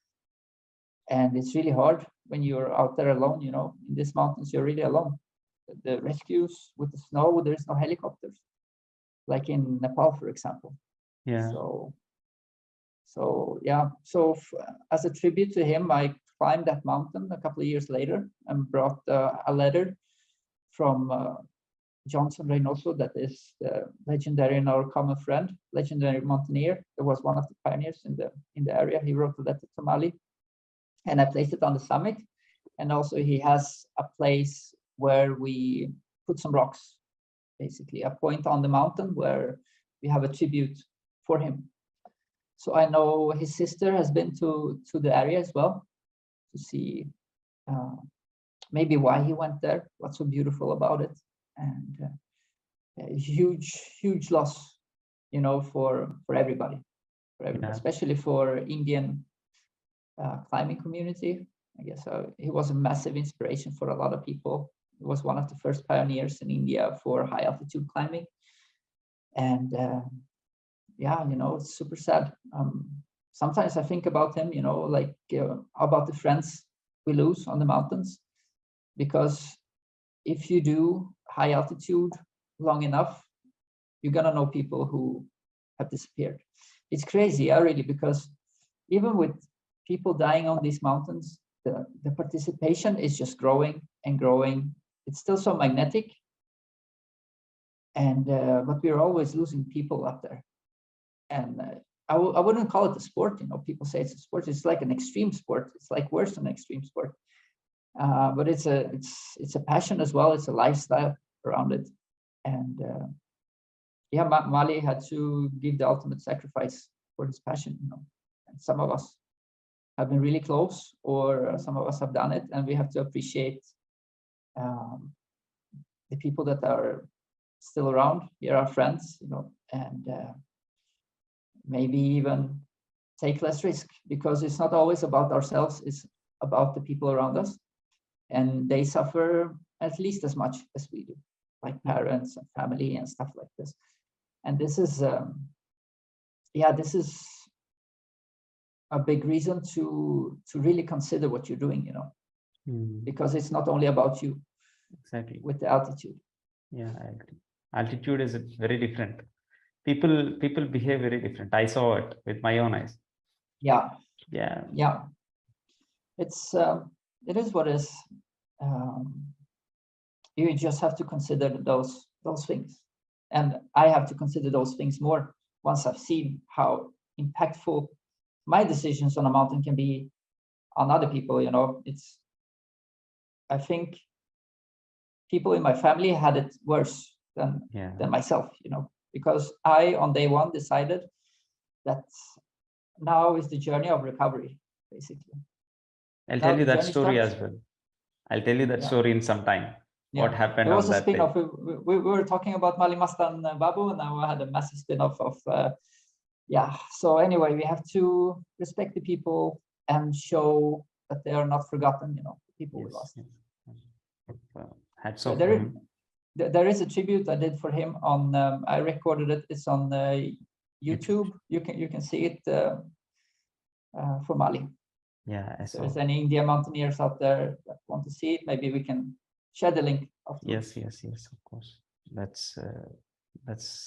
And it's really hard when you're out there alone, you know, in these mountains, you're really alone. The rescues with the snow, there's no helicopters, like in Nepal, for example. Yeah. So yeah, so as a tribute to him, I climbed that mountain a couple of years later and brought a letter from Johnson Reynoso, that is the legendary and our common friend, legendary mountaineer. That was one of the pioneers in the area. He wrote a letter to Malli, and I placed it on the summit. And also he has a place where we put some rocks, basically a point on the mountain where we have a tribute for him. So I know his sister has been to the area as well, to see maybe why he went there, what's so beautiful about it. And a huge loss, you know, for everybody, especially for Indian climbing community. I guess he was a massive inspiration for a lot of people. He was one of the first pioneers in India for high altitude climbing. And yeah, it's super sad. Sometimes I think about him, like about the friends we lose on the mountains, because if you do high altitude long enough, you're gonna know people who have disappeared. It's crazy, really, because even with people dying on these mountains, the participation is just growing and growing. It's still so magnetic, and but we're always losing people up there. And I wouldn't call it a sport. People say it's a sport. It's like an extreme sport. It's like worse than extreme sport. But it's a passion as well. It's a lifestyle around it. And yeah, Malli had to give the ultimate sacrifice for his passion. And some of us have been really close, or some of us have done it, and we have to appreciate the people that are still around. Here are friends, and maybe even take less risk, because it's not always about ourselves, it's about the people around us, and they suffer at least as much as we do, like parents and family and stuff like this. And this is this is a big reason to really consider what you're doing, because it's not only about you. Exactly. With the altitude. Yeah, I agree. Altitude is very different. People behave very different. I saw it with my own eyes. Yeah. Yeah. It's it is what is. You just have to consider those things, and I have to consider those things more once I've seen how impactful my decisions on a mountain can be on other people. I think people in my family had it worse than myself, because I, on day one, decided that now is the journey of recovery, basically. I'll tell you that story as well. I'll tell you that story in some time. What happened on that day. There was a spin-off. We were talking about Malli Mastan Babu, and now I had a massive spin-off of, So anyway, we have to respect the people and show that they are not forgotten, people we lost. Hats off there is a tribute I did for him on, I recorded it. It's on YouTube. You can see it for Malli. Yeah. If there's any Indian mountaineers out there that want to see it, maybe we can share the link afterwards. Yes, of course. That's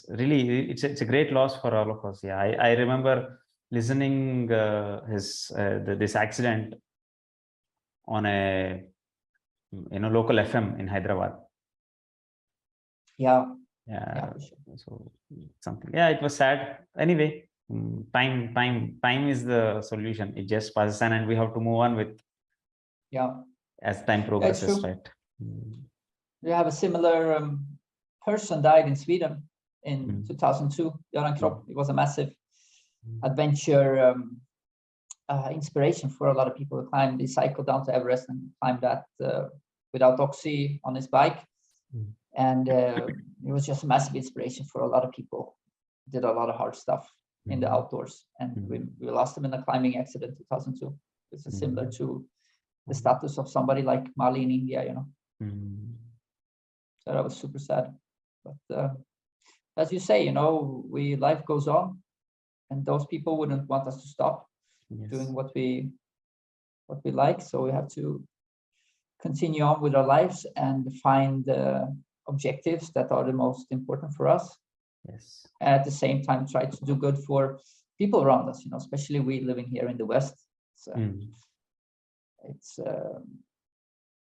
really, it's a great loss for all of us. Yeah, I remember listening this accident on a local FM in Hyderabad. Yeah. So something. Yeah, it was sad. Anyway, time is the solution. It just passes, and we have to move on with. Yeah. As time progresses, right? We have a similar person died in Sweden in 2002. Göran Kropp. It was a massive adventure, inspiration for a lot of people to climb. He cycled down to Everest and climbed that without oxy on his bike. And it was just a massive inspiration for a lot of people. Did a lot of hard stuff in the outdoors, and we lost him in a climbing accident in 2002. This is similar to the status of somebody like Malli in India, So that was super sad. But as you say, life goes on, and those people wouldn't want us to stop doing what we like. So we have to continue on with our lives and find objectives that are the most important for us. Yes. And at the same time, try to do good for people around us, especially we living here in the West. So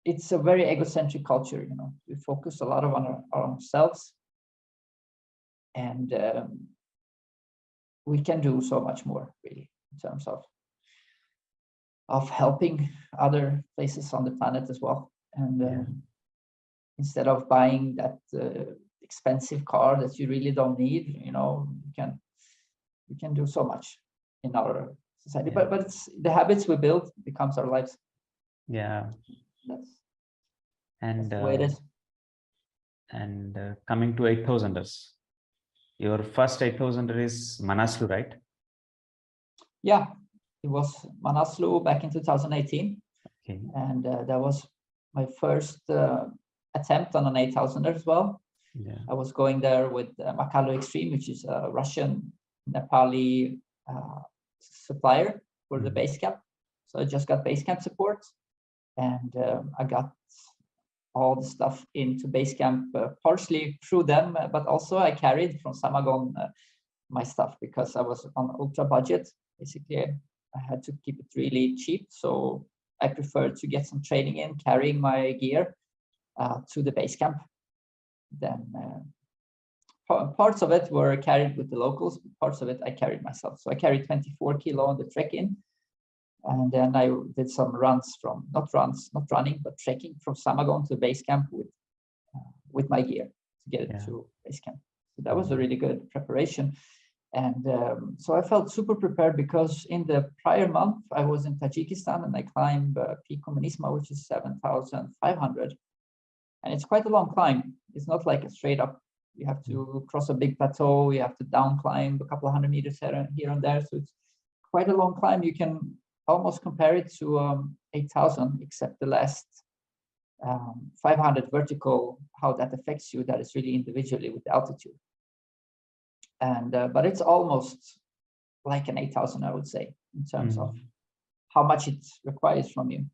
it's a very egocentric culture, we focus a lot on ourselves, and we can do so much more, really, in terms of helping other places on the planet as well. And instead of buying that expensive car that you really don't need, we can do so much in our society. But it's the habits we build becomes our lives. Yeah. That's the way it is. And coming to 8,000ers, your first 8,000er is Manaslu, right? Yeah, it was Manaslu back in 2018. Okay. And that was my first attempt on an 8,000er as well. Yeah. I was going there with Makalu Extreme, which is a Russian Nepali supplier for the base camp. So I just got base camp support, and I got all the stuff into base camp partially through them, but also I carried from Samagon my stuff because I was on ultra budget. Basically, I had to keep it really cheap, so I preferred to get some training in carrying my gear to the base camp. Then parts of it were carried with the locals, but parts of it I carried myself. So I carried 24 kilo on the trek in, and then I did some runs from not running, but trekking from Samagon to base camp with my gear to get it to base camp. So that was a really good preparation. And so I felt super prepared because in the prior month, I was in Tajikistan and I climbed Peak Komunisma, which is 7,500. And it's quite a long climb. It's not like a straight up. You have to cross a big plateau. You have to down climb a couple of 100 meters here and there. So it's quite a long climb. You can almost compare it to 8,000, except the last 500 vertical, how that affects you. That is really individually with the altitude. And but it's almost like an 8,000, I would say, in terms of how much it requires from you.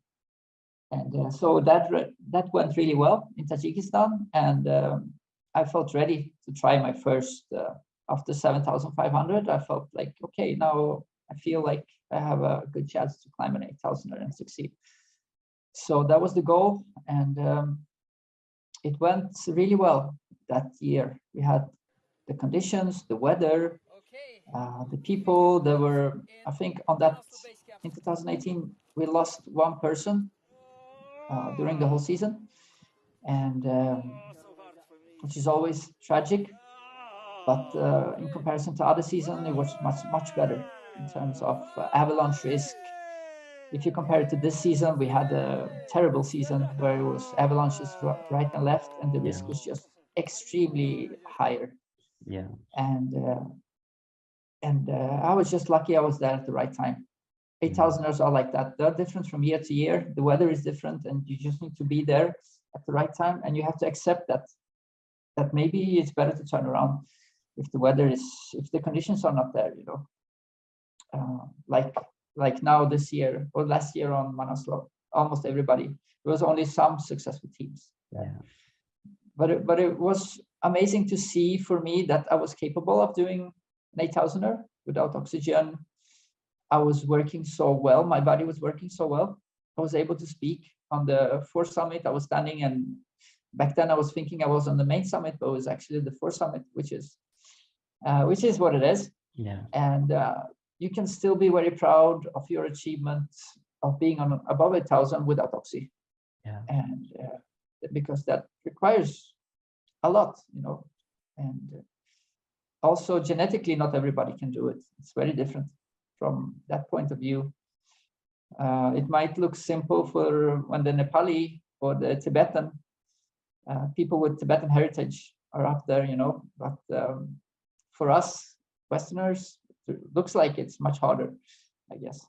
And so that went really well in Tajikistan, and I felt ready to try my first. After 7,500, I felt like, okay, now I feel like I have a good chance to climb an 8,000 and succeed. So that was the goal, and it went really well that year. We had the conditions, the weather, the people. There were, I think, on that in 2018, we lost one person during the whole season, and which is always tragic. But in comparison to other seasons, it was much better in terms of avalanche risk. If you compare it to this season, we had a terrible season where it was avalanches right and left, and the risk was just extremely higher. Yeah. And I was just lucky I was there at the right time. 8,000ers are like that. They're different from year to year. The weather is different, and you just need to be there at the right time. And you have to accept that maybe it's better to turn around if the conditions are not there, you know. Like now this year or last year on Manaslu, almost everybody. There was only some successful teams. Yeah. But it was amazing to see for me that I was capable of doing an 8,000er without oxygen. I was working so well. My body was working so well. I was able to speak on the fourth summit. I was standing, and back then I was thinking I was on the main summit, but it was actually the fourth summit, which is what it is. Yeah. And you can still be very proud of your achievement of being on above 8,000 without oxy. Yeah. And because that requires a lot, you know, and also genetically, not everybody can do it. It's very different from that point of view. It might look simple for when the Nepali or the Tibetan people with Tibetan heritage are up there, you know, but for us Westerners, it looks like it's much harder, I guess.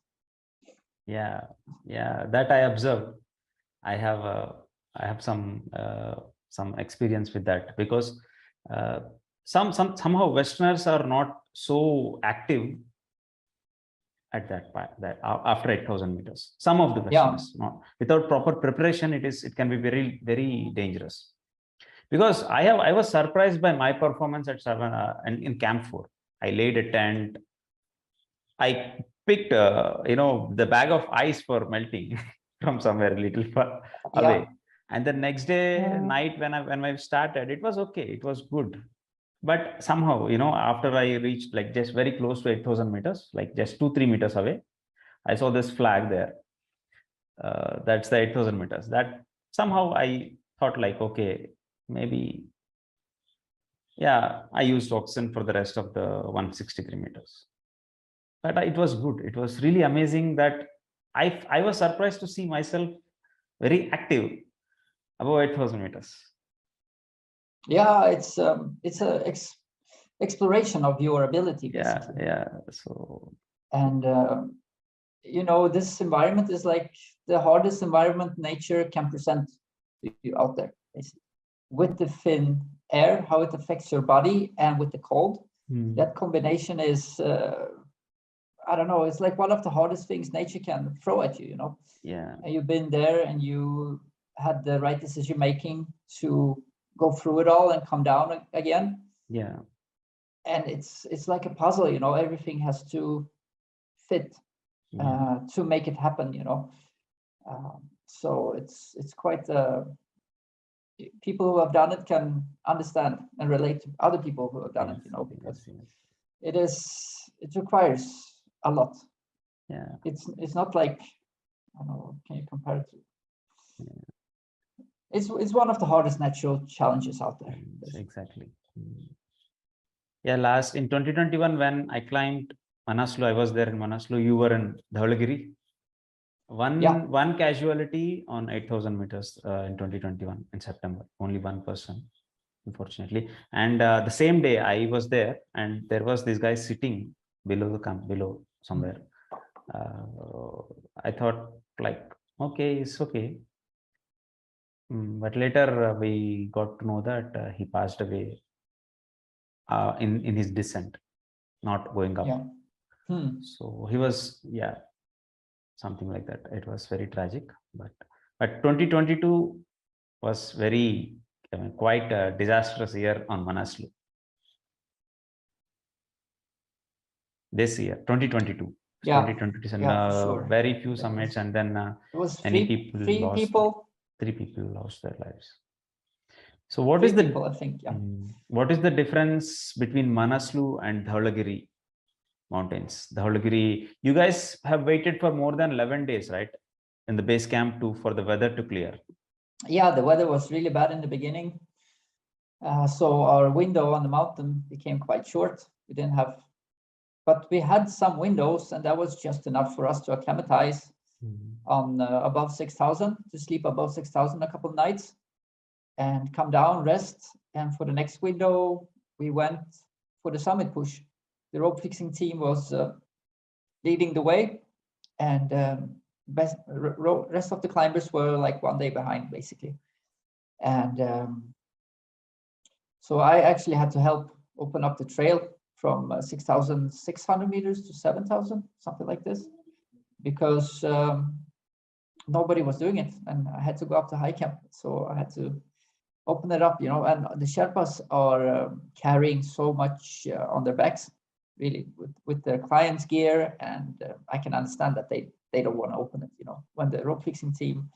Yeah, that I observed. I have some experience with that, because somehow Westerners are not so active at that after 8,000 meters. Some of the Westerners, not without proper preparation, it can be very, very dangerous. Because I was surprised by my performance at and in Camp 4. I laid a tent. I picked the bag of ice for melting from somewhere a little far away. And the next day night when I started, it was okay. It was good. But somehow, you know, after I reached like just very close to 8,000 meters, like just 2-3 meters away, I saw this flag there. That's the 8,000 meters. That somehow I thought like, okay, maybe, I used oxygen for the rest of the 163 meters. But it was good. It was really amazing that I was surprised to see myself very active above 8,000 meters. Yeah, it's a exploration of your ability, basically. So, and you know, this environment is like the hardest environment nature can present to you out there, basically. With the thin air, how it affects your body, and with the cold, That combination is, I don't know, it's like one of the hardest things nature can throw at you, you know? Yeah. And you've been there and you had the right decision making to go through it all and come down again. Yeah. And it's like a puzzle, you know, everything has to fit to make it happen, you know. So it's quite, people who have done it can understand and relate to other people who have done it, you know, because it requires a lot. Yeah. It's not like, I don't know, can you compare it to? It's one of the hardest natural challenges out there. Exactly. Yeah, in 2021, when I climbed Manaslu, I was there in Manaslu, you were in Dhaulagiri. One casualty on 8,000 meters in 2021 in September, only one person, unfortunately. And the same day I was there, and there was this guy sitting below the camp, below somewhere. I thought like, okay, it's okay. But later we got to know that he passed away in his descent, not going up. So he was, something like that. It was very tragic, but 2022 was very quite a disastrous year on Manaslu. This year, 2022. 2022, sure. Very few summits, and then it was three people lost their lives. So what is the people, I think, what is the difference between Manaslu and Dhaulagiri mountains? Dhaulagiri, you guys have waited for more than 11 days, right? In the base camp for the weather to clear. Yeah, the weather was really bad in the beginning. So our window on the mountain became quite short. We didn't have, but we had some windows, and that was just enough for us to acclimatize on above 6,000, to sleep above 6,000 a couple of nights and come down, rest. And for the next window, we went for the summit push. The rope fixing team was leading the way, and rest of the climbers were like 1 day behind, basically. And so I actually had to help open up the trail from 6,600 meters to 7,000, something like this, because nobody was doing it, and I had to go up to high camp. So I had to open it up, you know, and the Sherpas are carrying so much on their backs, really, with their clients' gear, and I can understand that they don't want to open it, you know. When the rope fixing team,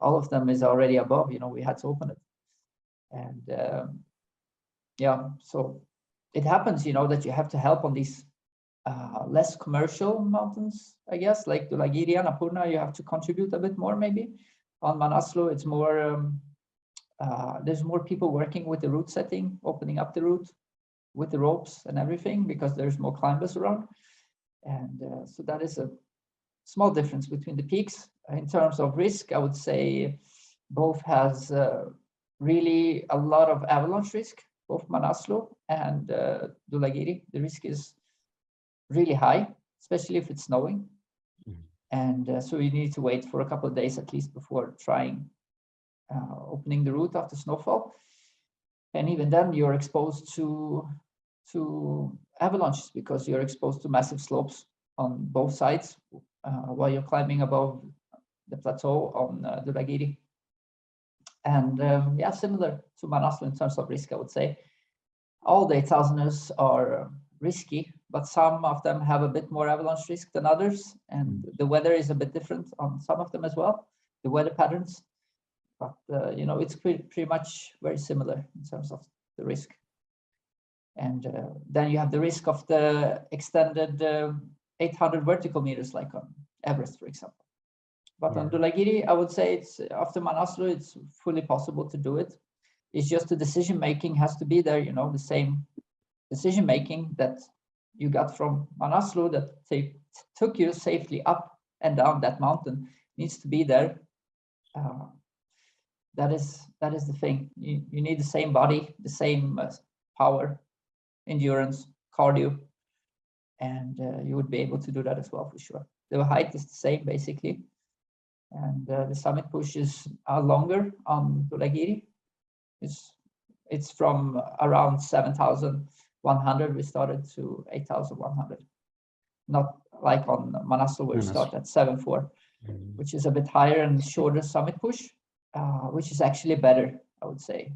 all of them is already above, you know, we had to open it. And so it happens, you know, that you have to help on these less commercial mountains, I guess, like Dhaulagiri and Annapurna. You have to contribute a bit more, maybe. On Manaslu, it's more, there's more people working with the route setting, opening up the route with the ropes and everything, because there's more climbers around. And so that is a small difference between the peaks. In terms of risk, I would say both has really a lot of avalanche risk, both Manaslu and Dhaulagiri. The risk is really high, especially if it's snowing. And so you need to wait for a couple of days at least before trying opening the route after snowfall. And even then you're exposed to avalanches, because you're exposed to massive slopes on both sides while you're climbing above the plateau on Dhaulagiri. And similar to Manaslu in terms of risk, I would say. All the 8,000ers are risky, but some of them have a bit more avalanche risk than others, and the weather is a bit different on some of them as well, the weather patterns. But you know, it's pretty much very similar in terms of the risk. And then you have the risk of the extended 800 vertical meters, like on Everest, for example. But on Dhaulagiri, I would say it's after Manaslu, it's fully possible to do it. It's just the decision making has to be there, you know, the same decision making that you got from Manaslu that took you safely up and down that mountain needs to be there. That is the thing. You need the same body, the same power, endurance, cardio, and you would be able to do that as well, for sure. The height is the same, basically. And the summit pushes are longer on Dhaulagiri. It's from around 7,000 100, we started to 8,100. Not like on Manaslu, where we start at 7,400, which is a bit higher and shorter summit push, which is actually better, I would say.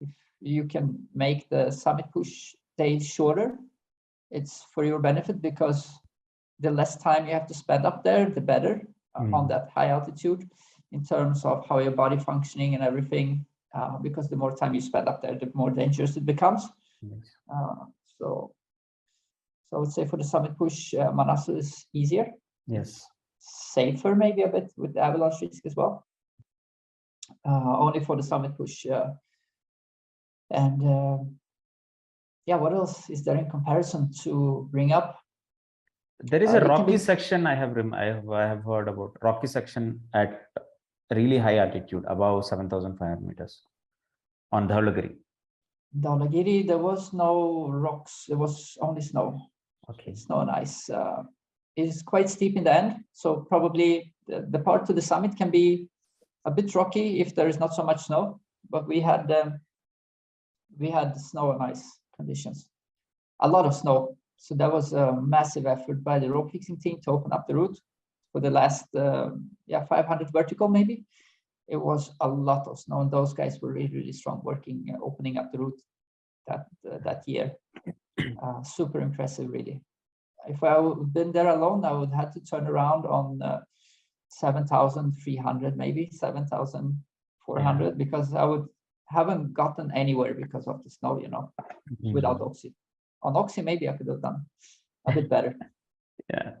If you can make the summit push days shorter, it's for your benefit, because the less time you have to spend up there, the better on that high altitude in terms of how your body functioning and everything, because the more time you spend up there, the more dangerous it becomes. So I would say for the summit push, Manaslu is easier. Yes. Safer maybe a bit with the avalanche risk as well. Only for the summit push. And yeah, what else is there in comparison to bring up? There is a rocky section I have heard about. Rocky section at really high altitude, above 7,500 meters on Dhaulagiri. Dhaulagiri, there was no rocks. There was only snow. Okay. Snow and ice. It's quite steep in the end, so probably the part to the summit can be a bit rocky if there is not so much snow. But we had snow and ice conditions, a lot of snow. So that was a massive effort by the rope fixing team to open up the route for the last 500 vertical maybe. It was a lot of snow, and those guys were really, really strong working, opening up the route that year. Super impressive, really. If I would been there alone, I would have to turn around on 7,300, maybe 7,400, because I haven't gotten anywhere because of the snow, without Oxy. On Oxy, maybe I could have done a bit better. Yeah.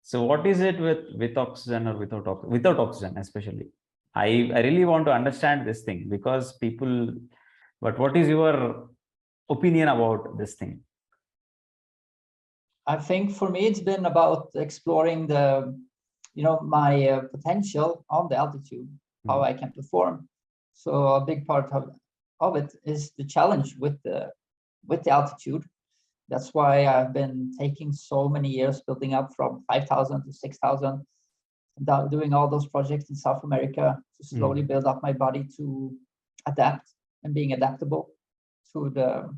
So what is it with oxygen or without oxygen, especially? I really want to understand this thing, because people, but what is your opinion about this thing? I think for me, it's been about exploring my potential on the altitude, how I can perform. So a big part of it is the challenge with the altitude. That's why I've been taking so many years building up from 5,000 to 6,000, doing all those projects in South America to slowly build up my body to adapt and being adaptable to the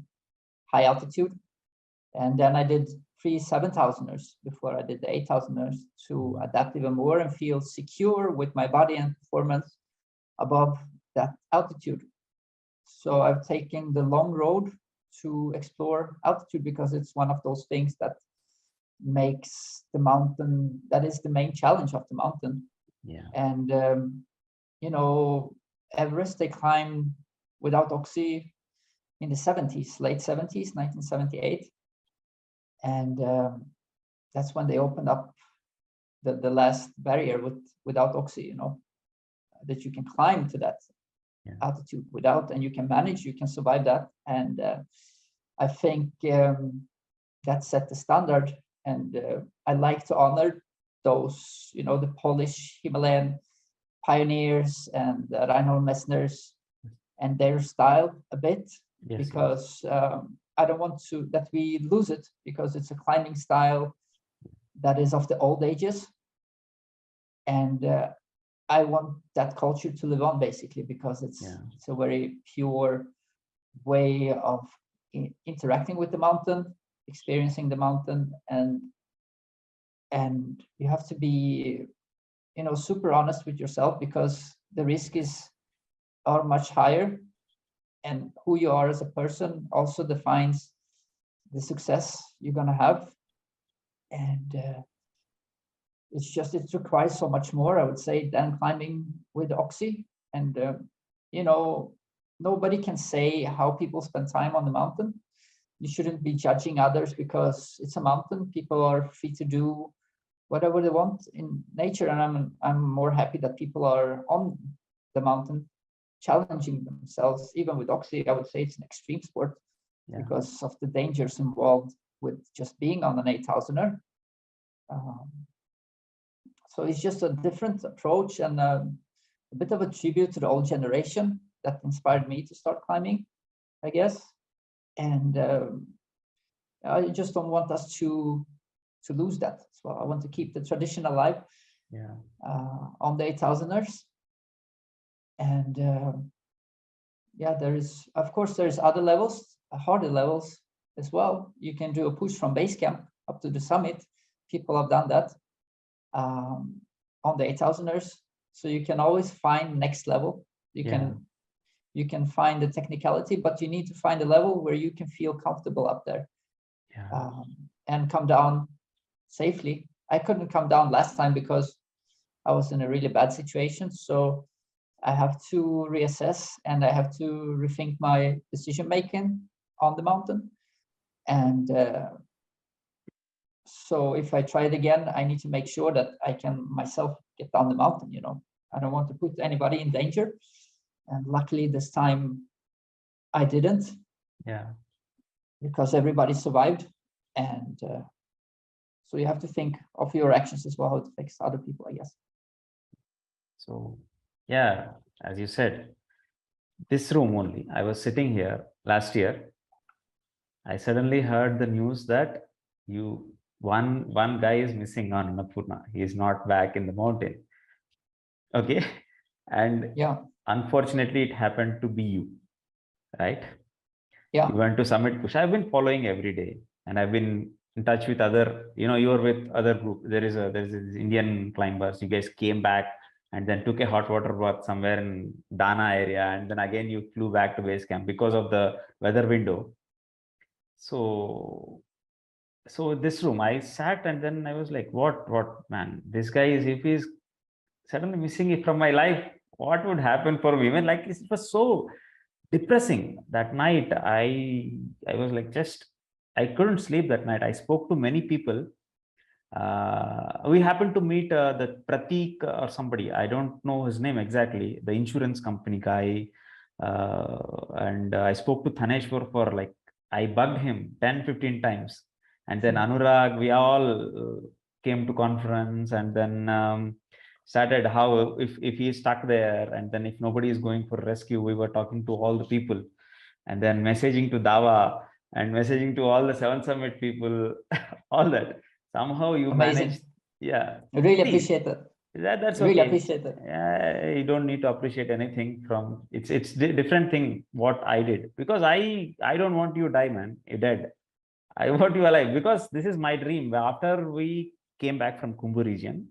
high altitude. And then I did 3 7,000ers before I did the 8,000ers to adapt even more and feel secure with my body and performance above that altitude. So I've taken the long road to explore altitude, because it's one of those things that makes the mountain, that is the main challenge of the mountain. Yeah. And Everest, they climbed without Oxy in the 70s, late 70s, 1978. And that's when they opened up the last barrier without Oxy, that you can climb to that altitude without, and you can manage, you can survive that. And I think that set the standard. And I like to honor those, the Polish Himalayan pioneers and Reinhold Messner's and their style a bit, because I don't want that we lose it, because it's a climbing style that is of the old ages. And I want that culture to live on, basically, because it's a very pure way of interacting with the mountain, experiencing the mountain, and you have to be, super honest with yourself, because the risks are much higher, and who you are as a person also defines the success you're gonna have. And it requires so much more, I would say, than climbing with Oxy. And nobody can say how people spend time on the mountain. You shouldn't be judging others, because it's a mountain. People are free to do whatever they want in nature, and I'm more happy that people are on the mountain challenging themselves. Even with Oxy, I would say it's an extreme sport because of the dangers involved with just being on an 8,000er. So it's just a different approach, and a bit of a tribute to the old generation that inspired me to start climbing, I guess. And I just don't want us to lose that. So I want to keep the tradition alive on the 8,000ers. And there's other levels, harder levels, as well. You can do a push from base camp up to the summit. People have done that on the 8000ers. So you can always find next level. You can find the technicality, but you need to find a level where you can feel comfortable up there, and come down safely. I couldn't come down last time because I was in a really bad situation. So I have to reassess and I have to rethink my decision making on the mountain. And so if I try it again, I need to make sure that I can myself get down the mountain. I don't want to put anybody in danger. And luckily this time I didn't. Because everybody survived. And so you have to think of your actions as well, how it affects other people, I guess. So, yeah, as you said, this room only, I was sitting here last year. I suddenly heard the news that one guy is missing on Annapurna. He is not back in the mountain. Okay. And unfortunately, it happened to be you, right? Yeah. You went to Summit Push. I've been following every day, and I've been in touch with other, you're with other group. There's this Indian climbers. You guys came back and then took a hot water bath somewhere in Dana area. And then again, you flew back to base camp because of the weather window. So this room, I sat and then I was like, what, man, this guy is, if he's suddenly missing it from my life, what would happen for me? Like, it was so depressing that night. I was like, I couldn't sleep that night. I spoke to many people. We happened to meet the Pratik or somebody. I don't know his name exactly, the insurance company guy. And I spoke to Thaneshwar for like, I bugged him 10-15 times. And then Anurag, we all came to conference, and then started how if he's stuck there, and then if nobody is going for rescue, we were talking to all the people, and then messaging to Dawa and messaging to all the Seven Summit people, all that. Somehow you managed. Yeah. I really appreciate it. That's really okay. Appreciate it. Yeah, you don't need to appreciate anything from it's different thing what I did, because I don't want you to die, man. You're dead. I want you alive, because this is my dream. After we came back from Kumbh region,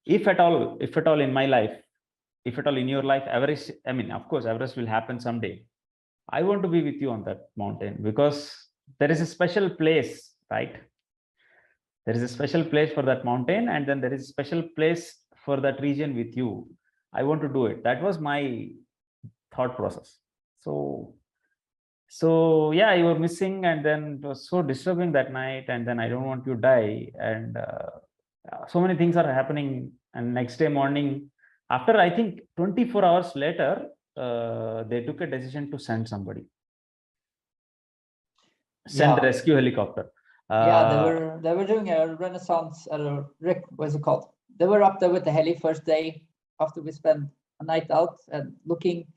if at all in my life, if at all in your life, Everest, I mean, of course, Everest will happen someday. I want to be with you on that mountain, because there is a special place, right? There is a special place for that mountain, and then there is a special place for that region with you. I want to do it. That was my thought process. So yeah, you were missing, and then it was so disturbing that night, and then I don't want you to die, and so many things are happening. And next day morning, after I think 24 hours later, they took a decision to send somebody, send the rescue helicopter. They were doing a renaissance, Rick, what's it called? They were up there with the heli first day after we spent a night out and looking,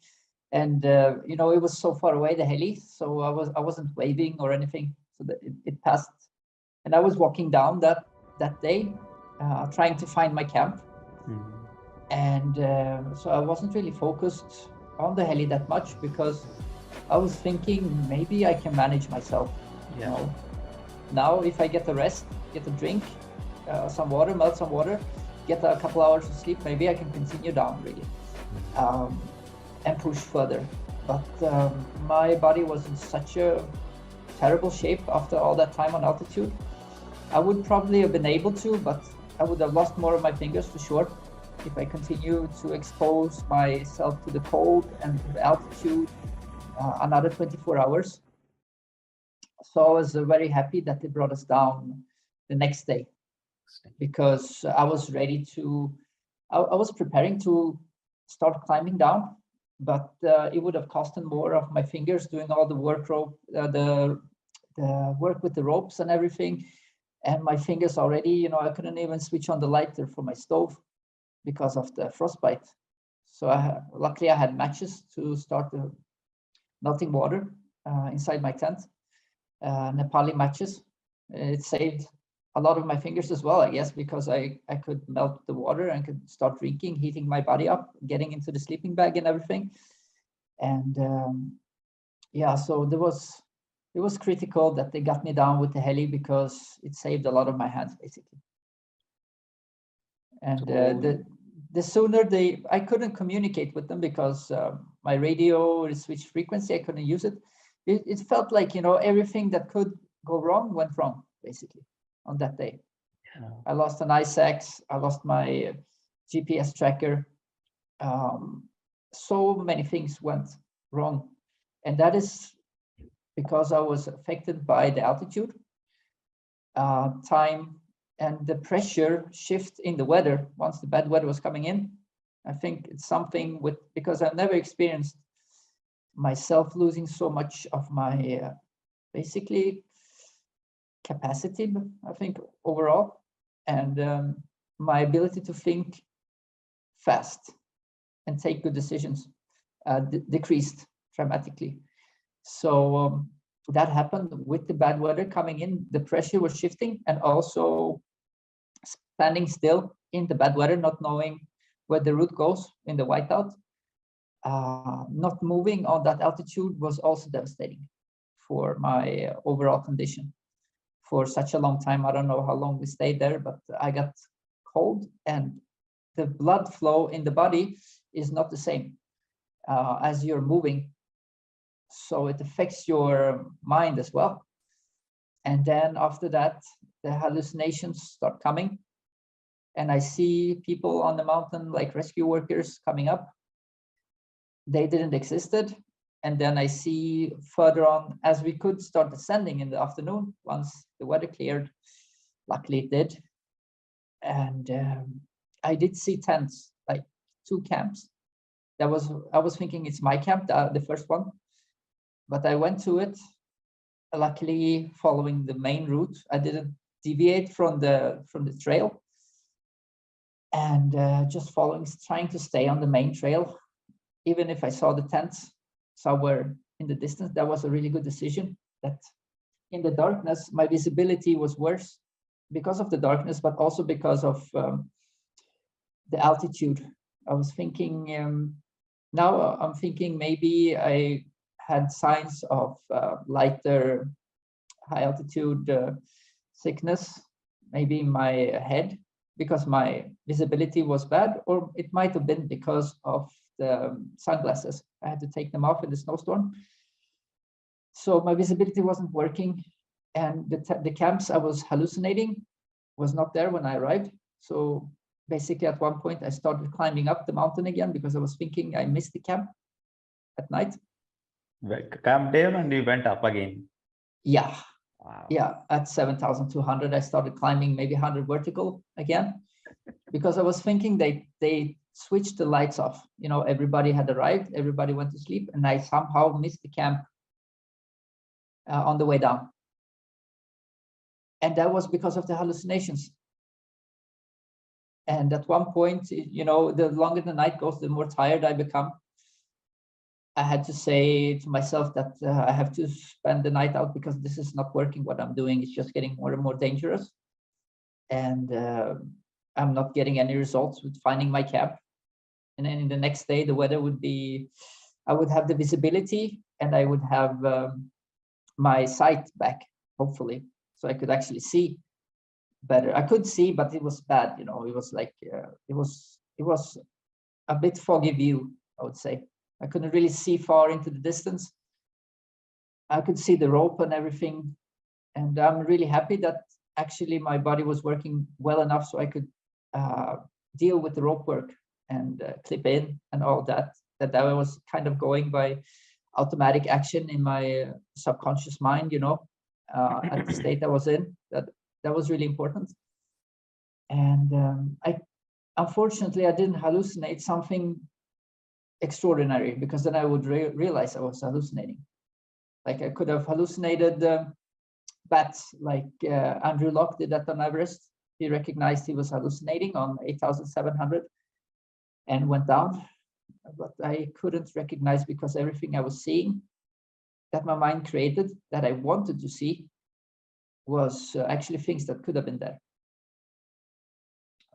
and it was so far away, the heli, so I wasn't waving or anything, so that it passed, and I was walking down that day, trying to find my camp. And so I wasn't really focused on the heli that much, because I was thinking maybe I can manage myself. Now if I get a rest, get a drink, some water, melt some water, get a couple hours of sleep, maybe I can continue down really, and push further. But my body was in such a terrible shape after all that time on altitude. I would probably have been able to, but I would have lost more of my fingers for sure if I continue to expose myself to the cold and the altitude another 24 hours. So I was very happy that they brought us down the next day, because I was ready to, I was preparing to start climbing down, but it would have costed more of my fingers doing all the work the work with the ropes and everything. And my fingers already, I couldn't even switch on the lighter for my stove because of the frostbite. So luckily I had matches to start the melting water inside my tent, Nepali matches. It saved a lot of my fingers as well, I guess, because I could melt the water and could start drinking, heating my body up, getting into the sleeping bag and everything. And so there was it was critical that they got me down with the heli because it saved a lot of my hands, basically. And the sooner I couldn't communicate with them because my radio switched frequency, I couldn't use it. It felt like, you know, everything that could go wrong went wrong, basically, on that day. Yeah. I lost an ice axe, I lost my GPS tracker. So many things went wrong. And that is because I was affected by the altitude, time, and the pressure shift in the weather once the bad weather was coming in. I think it's something with, because I've never experienced myself losing so much of my basically capacity, I think, overall, and my ability to think fast and take good decisions decreased dramatically. So that happened with the bad weather coming in. The pressure was shifting, and also standing still in the bad weather, not knowing where the route goes in the whiteout. Not moving on that altitude was also devastating for my overall condition for such a long time. I don't know how long we stayed there, but I got cold, and the blood flow in the body is not the same as you're moving. So it affects your mind as well. And then after that, the hallucinations start coming. And I see people on the mountain, like rescue workers, coming up. They didn't existed. And then I see further on, as we could start descending in the afternoon, once the weather cleared, luckily it did. And I did see tents, like 2 camps. I was thinking it's my camp, the first one, but I went to it, luckily following the main route. I didn't deviate from the trail, and just following, trying to stay on the main trail. Even if I saw the tents somewhere in the distance, that was a really good decision. That in the darkness, my visibility was worse because of the darkness, but also because of the altitude. I was thinking, now I'm thinking maybe I had signs of lighter high altitude sickness, maybe in my head, because my visibility was bad, or it might have been because of the sunglasses. I had to take them off in the snowstorm. So my visibility wasn't working, and the camps I was hallucinating was not there when I arrived. So basically at one point I started climbing up the mountain again because I was thinking I missed the camp at night. Camped down and you went up again. Yeah. Wow. Yeah, at 7,200 I started climbing maybe 100 vertical again, because I was thinking they switched the lights off. You know, everybody had arrived, everybody went to sleep, and I somehow missed the camp on the way down. And that was because of the hallucinations. And at one point, you know, the longer the night goes, the more tired I become. I had to say to myself that I have to spend the night out because this is not working. What I'm doing is just getting more and more dangerous. And I'm not getting any results with finding my camp. And then in the next day, the weather would be, I would have the visibility, and I would have my sight back, hopefully. So I could actually see better. I could see, but it was bad. You know, it was like, it was a bit foggy view, I would say. I couldn't really see far into the distance. I could see the rope and everything. And I'm really happy that actually my body was working well enough so I could deal with the rope work and clip in and all that I was kind of going by automatic action in my subconscious mind, you know, at the state I was in. That was really important. And unfortunately, I didn't hallucinate something extraordinary, because then I would realize I was hallucinating. Like I could have hallucinated bats, like Andrew Locke did that on Everest. He recognized he was hallucinating on 8,700 and went down. But I couldn't recognize, because everything I was seeing that my mind created that I wanted to see was actually things that could have been there.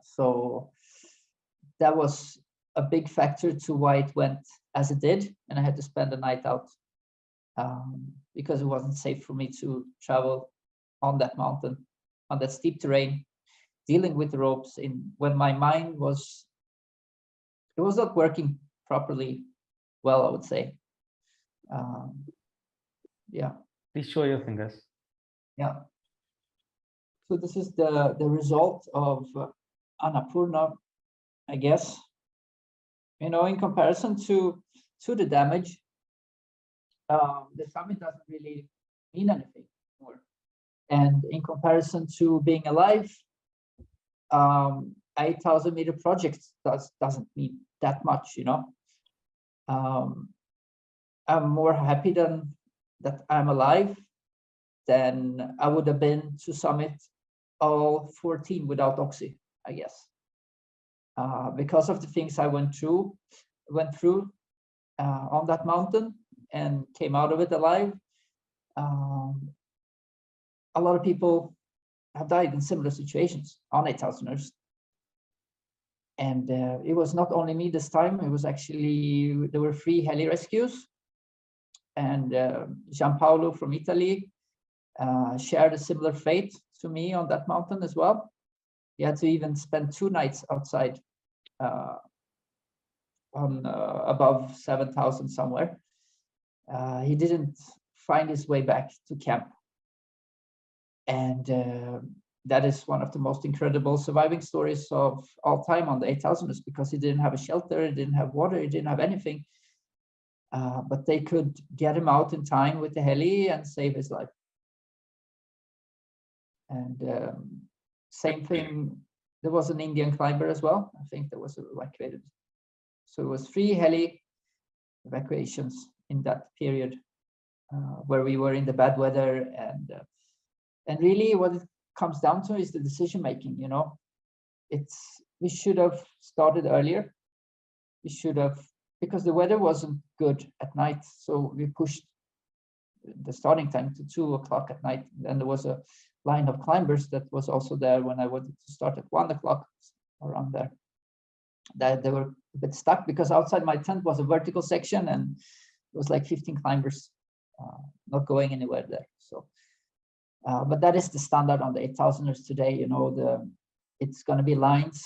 So that was a big factor to why it went as it did, and I had to spend the night out. because it wasn't safe for me to travel on that mountain, on that steep terrain, dealing with the ropes when my mind was not working properly well, I would say. Yeah. Please show your fingers. Yeah. So this is the result of Annapurna, I guess. You know, in comparison to the damage, the summit doesn't really mean anything more. And in comparison to being alive, 8,000 meter project doesn't mean that much, you know. I'm more happy that I'm alive than I would have been to summit all 14 without oxy, I guess. Because of the things I went through on that mountain and came out of it alive. A lot of people have died in similar situations on 8,000ers. And it was not only me this time, it was actually, there were 3 heli rescues. And Gianpaolo from Italy shared a similar fate to me on that mountain as well. He had to even spend 2 nights outside on above 7,000 somewhere. He didn't find his way back to camp. And that is one of the most incredible surviving stories of all time on the 8,000ers, because he didn't have a shelter, he didn't have water, he didn't have anything. But they could get him out in time with the heli and save his life. And same thing, there was an Indian climber as well, I think, that was evacuated. So it was 3 heli evacuations in that period where we were in the bad weather. And really what it comes down to is the decision making, you know. We should have started earlier. We should have, because the weather wasn't good at night, so we pushed the starting time to 2 o'clock at night. Then there was a line of climbers that was also there when I wanted to start at 1 o'clock, around there. That they were a bit stuck because outside my tent was a vertical section and it was like 15 climbers not going anywhere there. So, but that is the standard on the 8,000ers today. You know, it's going to be lines.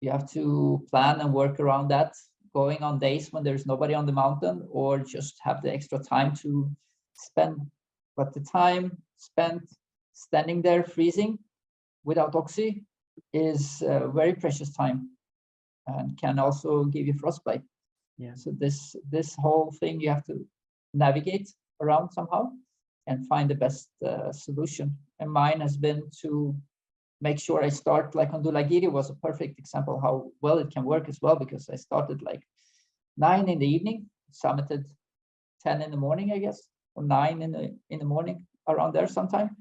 You have to plan and work around that, going on days when there's nobody on the mountain, or just have the extra time to spend. But the time spent standing there freezing without oxy is very precious time and can also give you frostbite. Yeah. So this whole thing you have to navigate around somehow and find the best solution. And mine has been to make sure I start, like on Dhaulagiri was a perfect example how well it can work as well, because I started like 9 in the evening, summited 10 in the morning, I guess, or 9 in the morning, around there sometime.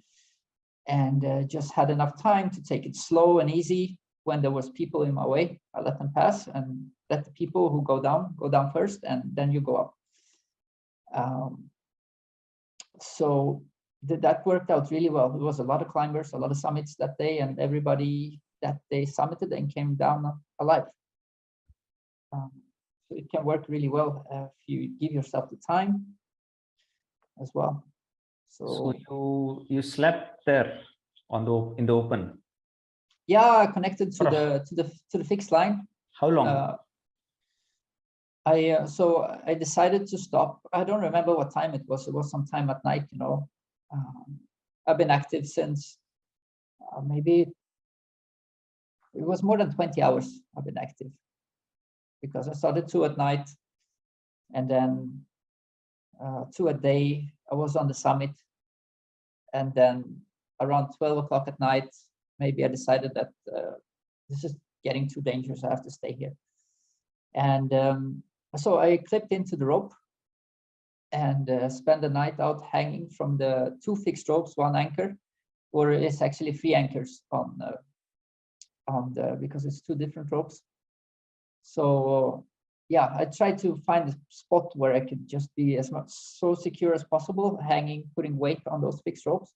And just had enough time to take it slow and easy. When there was people in my way, I let them pass and let the people who go down first, and then you go up. So that worked out really well. There was a lot of climbers, a lot of summits that day, and everybody that they summited and came down alive. So it can work really well if you give yourself the time as well. So you slept there in the open? Yeah, connected to the fixed line. How long? So I decided to stop. I don't remember what time it was. It was some time at night, you know. I've been active since maybe it was more than 20 hours I've been active, because I started 2 at night, and then 2 a day I was on the summit, and then around 12 o'clock at night maybe I decided that this is getting too dangerous, I have to stay here. And so I clipped into the rope and spent the night out hanging from the 2 fixed ropes, 1 anchor, or it's actually 3 anchors on because it's 2 different ropes. So yeah, I tried to find a spot where I could just be so secure as possible, hanging, putting weight on those fixed ropes,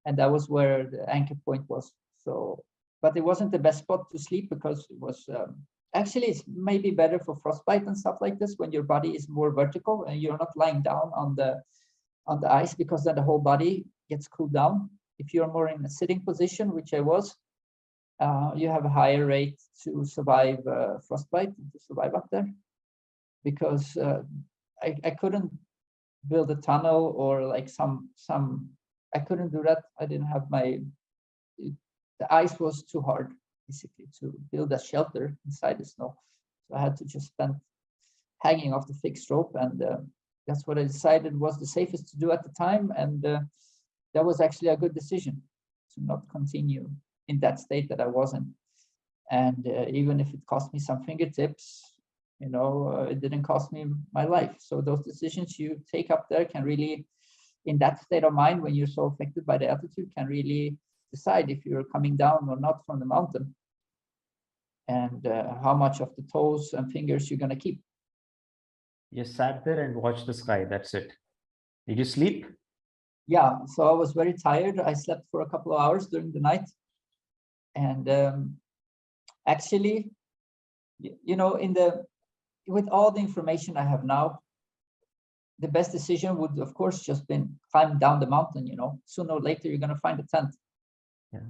and that was where the anchor point was. So, but it wasn't the best spot to sleep, because it was actually, it's maybe better for frostbite and stuff like this when your body is more vertical and you're not lying down on the on the ice, because then the whole body gets cooled down. If you're more in a sitting position, which I was, you have a higher rate to survive frostbite, to survive up there, because I couldn't build a tunnel or like I couldn't do that. I didn't have the ice was too hard basically to build a shelter inside the snow. So I had to just spend hanging off the fixed rope, and that's what I decided was the safest to do at the time. And that was actually a good decision to not continue in that state that I was in. And even if it cost me some fingertips, it didn't cost me my life. So those decisions you take up there can really, in that state of mind, when you're so affected by the altitude, can really decide if you're coming down or not from the mountain, and how much of the toes and fingers you're going to keep. You sat there and watched the sky. That's it. Did you sleep? Yeah, so I was very tired. I slept for a couple of hours during the night. And actually, with all the information I have now, the best decision would, of course, just been climb down the mountain. Sooner or later you're going to find a tent. Yeah.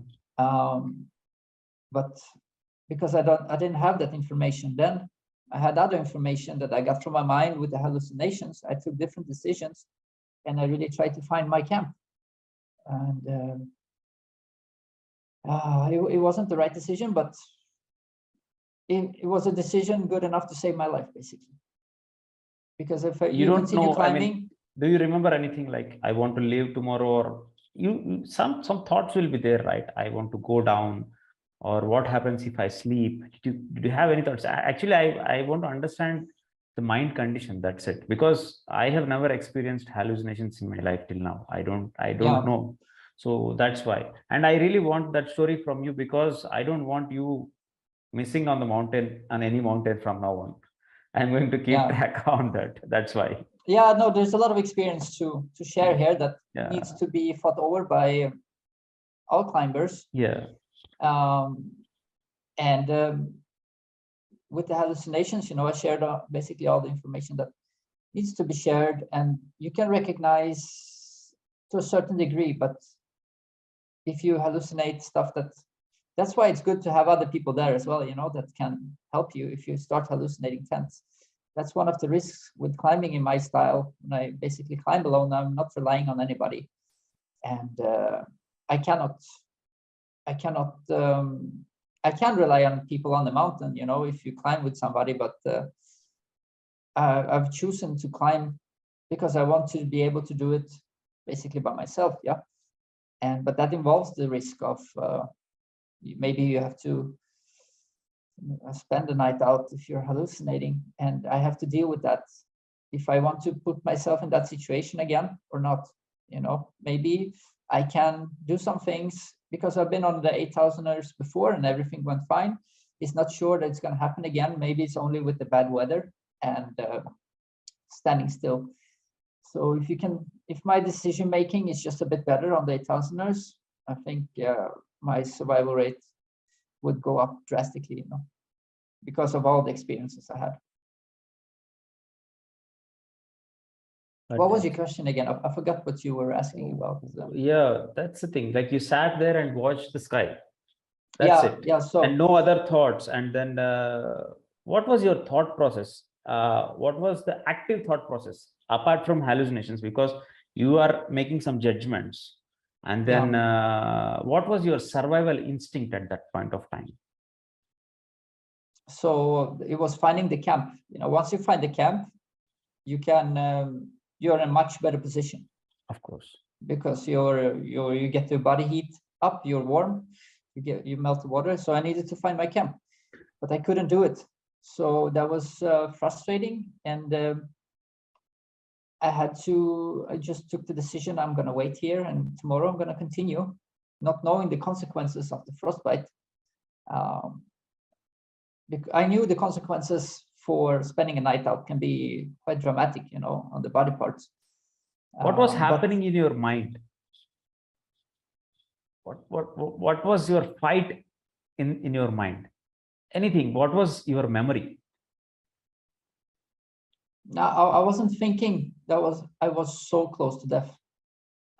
But because I didn't have that information then, I had other information that I got from my mind with the hallucinations. I took different decisions, and I really tried to find my camp. And it wasn't the right decision, but it was a decision good enough to save my life, basically. Because if you don't continue know, climbing, do you remember anything like I want to live tomorrow, or some thoughts will be there, right? I want to go down, or what happens if I sleep? Did you have any thoughts? Actually, I want to understand the mind condition. That's it, because I have never experienced hallucinations in my life till now. I don't know. So that's why. And I really want that story from you, because I don't want you missing on the mountain, on any mountain from now on. I'm going to keep track on that. That's why. Yeah, no, there's a lot of experience to share here that needs to be fought over by all climbers. Yeah. With the hallucinations, I shared basically all the information that needs to be shared, and you can recognize to a certain degree. But if you hallucinate stuff, that's why it's good to have other people there as well, that can help you if you start hallucinating tents. That's one of the risks with climbing in my style. When I basically climb alone, I'm not relying on anybody, and I can rely on people on the mountain, if you climb with somebody, but I've chosen to climb because I want to be able to do it basically by myself. Yeah. But that involves the risk of maybe you have to spend the night out if you're hallucinating, and I have to deal with that if I want to put myself in that situation again or not. Maybe I can do some things because I've been on the 8,000ers before and everything went fine. It's not sure that it's going to happen again. Maybe it's only with the bad weather and standing still. So if my decision making is just a bit better on the 8,000ers, I think my survival rate would go up drastically, because of all the experiences I had. What was your question again? I forgot what you were asking about. Yeah, that's the thing. Like you sat there and watched the sky. That's it. Yeah. So and no other thoughts. And then what was your thought process? What was the active thought process apart from hallucinations? Because you are making some judgments. And then what was your survival instinct at that point of time? So it was finding the camp. Once you find the camp, you can you're in a much better position. Of course. Because you get your body heat up, you're warm, you melt the water. So I needed to find my camp, but I couldn't do it. So that was frustrating, and I just took the decision, I'm going to wait here, and tomorrow I'm going to continue, not knowing the consequences of the frostbite. I knew the consequences for spending a night out can be quite dramatic, on the body parts. What was happening in your mind? What was your fight in your mind? Anything? What was your memory? No, I wasn't thinking. I was so close to death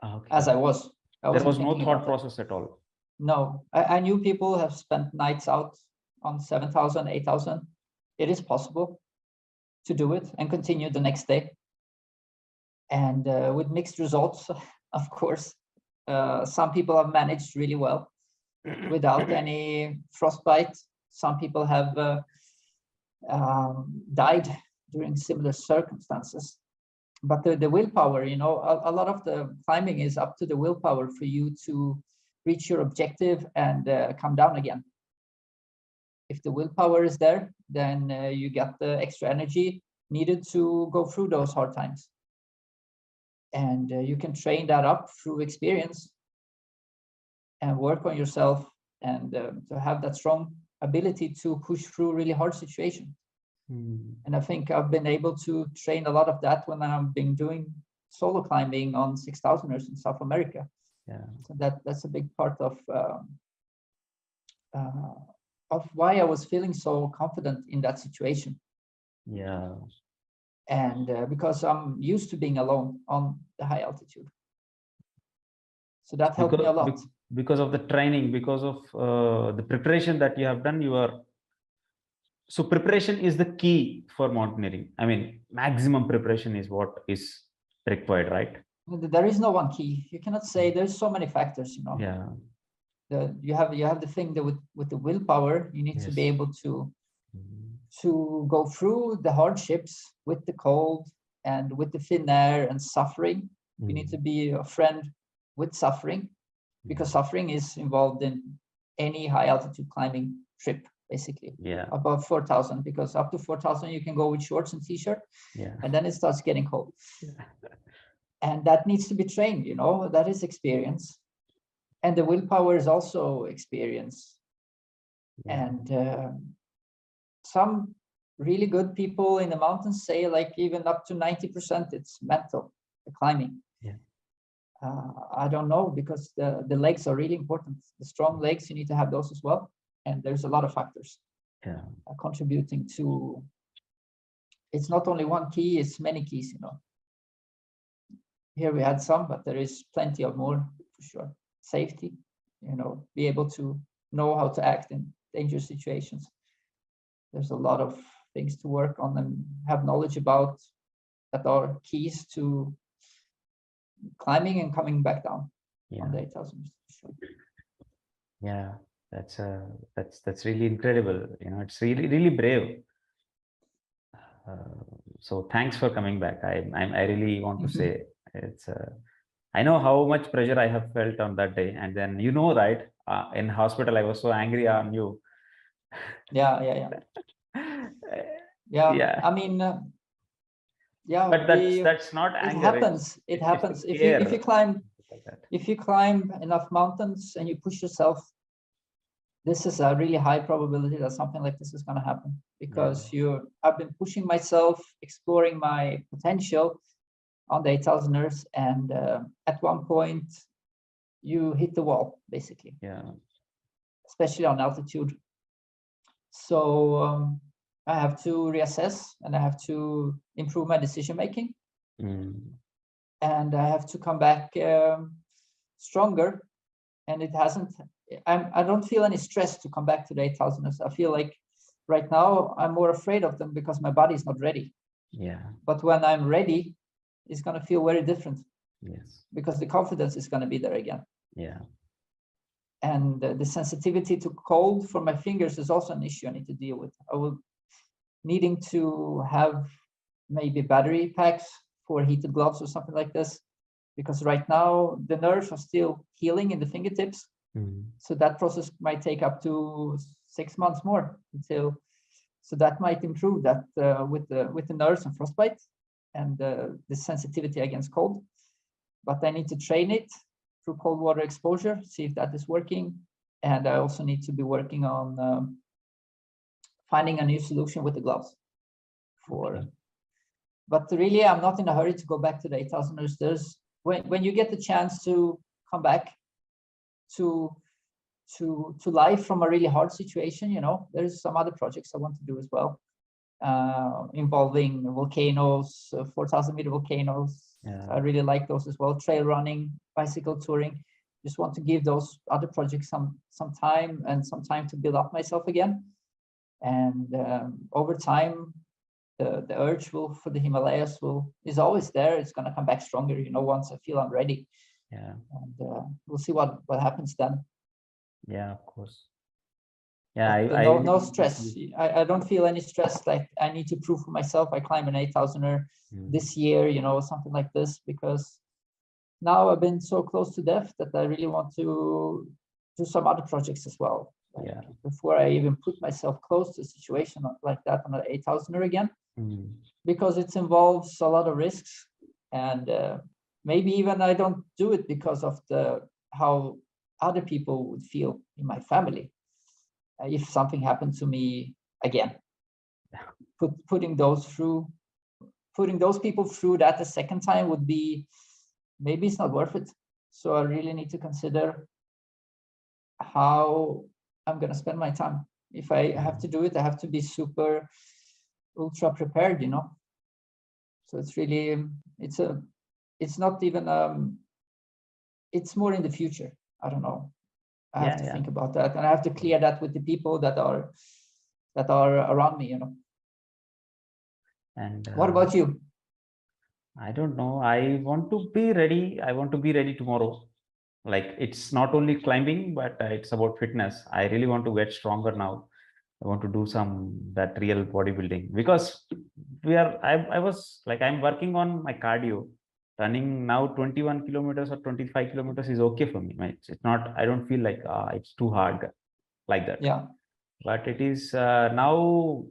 Okay. as I was. There was no thinking thought about it. process at all. No, I knew people have spent nights out on 7,000, 8,000. It is possible to do it and continue the next day. And with mixed results, of course. Some people have managed really well without any frostbite. Some people have died during similar circumstances. But the willpower, you know, a lot of the climbing is up to the willpower for you to reach your objective and come down again. If the willpower is there, then you get the extra energy needed to go through those hard times. And you can train that up through experience and work on yourself and to have that strong ability to push through really hard situations. And I think I've been able to train a lot of that when I've been doing solo climbing on 6,000ers in South America. Yeah. So that's a big part of why I was feeling so confident in that situation. Yeah. And because I'm used to being alone on the high altitude. So that helped me a lot. Because of the training, because of the preparation that you have done, so preparation is the key for mountaineering. I mean, maximum preparation is what is required, right? There is no one key. You cannot say there's so many factors, you know. Yeah. You have the thing that with the willpower, you need to be able to go through the hardships with the cold and with the thin air and suffering. You need to be a friend with suffering, because suffering is involved in any high altitude climbing trip, basically. Yeah. Above 4,000, because up to 4,000 you can go with shorts and t-shirt. Yeah. And then it starts getting cold. And that needs to be trained, you know, that is experience. And the willpower is also experience. And some really good people in the mountains say like even up to 90% it's mental, the climbing. I don't know, because the legs are really important. The strong legs, you need to have those as well. And there's a lot of factors contributing to, it's not only one key, it's many keys, you know. Here we had some, but there is plenty of more for sure. Safety, you know, be able to know how to act in dangerous situations. There's a lot of things to work on and have knowledge about that are keys to climbing and coming back down on the 8,000. Yeah, that's really incredible. You know, it's really brave. So thanks for coming back. I really want to say it's. I know how much pressure I have felt on that day, and then you know, right? In hospital, I was so angry on you. Yeah. I mean, but that's not anger. It happens. If you climb enough mountains and you push yourself, this is a really high probability that something like this is going to happen, because I've been pushing myself, exploring my potential on the 8,000ers, and at one point you hit the wall, basically. Especially on altitude. So I have to reassess, and I have to improve my decision making, and I have to come back stronger. And it hasn't. I don't feel any stress to come back to the 8,000ers. I feel like right now I'm more afraid of them because my body is not ready. But when I'm ready, it's going to feel very different. Because the confidence is going to be there again. And the sensitivity to cold for my fingers is also an issue I need to deal with. I will needing to have maybe battery packs for heated gloves or something like this, because right now the nerves are still healing in the fingertips. So that process might take up to 6 months more until, so that might improve that with the nerves and frostbite and the sensitivity against cold. But I need to train it through cold water exposure, see if that is working. And I also need to be working on finding a new solution with the gloves. But really, I'm not in a hurry to go back to the 8,000ers. There's when you get the chance to come back to life from a really hard situation, you know, there's some other projects I want to do as well. involving volcanoes, 4,000-meter volcanoes. Yeah. I really like those as well. Trail running, bicycle touring. Just want to give those other projects some time and some time to build up myself again. And over time, the urge for the Himalayas is always there. It's going to come back stronger, once I feel I'm ready. Yeah. And we'll see what happens then. Yeah, of course. Yeah, no stress. I don't feel any stress, like I need to prove for myself I climb an 8,000er this year, something like this, because now I've been so close to death that I really want to do some other projects as well. Yeah. Before I even put myself close to a situation like that on an 8,000er again, because it involves a lot of risks, and maybe even I don't do it because of how other people would feel in my family if something happened to me again. Putting those people through that a second time would be, maybe it's not worth it. So I really need to consider how I'm going to spend my time. If I have to do it, I have to be super ultra prepared, So it's really, it's not even, it's more in the future. I don't know. I have to think about that, and I have to clear that with the people that are around me, And what about you? I don't know. I want to be ready. I want to be ready tomorrow. Like, it's not only climbing, but it's about fitness. I really want to get stronger now. I want to do that real bodybuilding, because I was like, I'm working on my cardio. Running now 21 kilometers or 25 kilometers is okay for me. It's not, I don't feel like it's too hard like that. Yeah. But it is now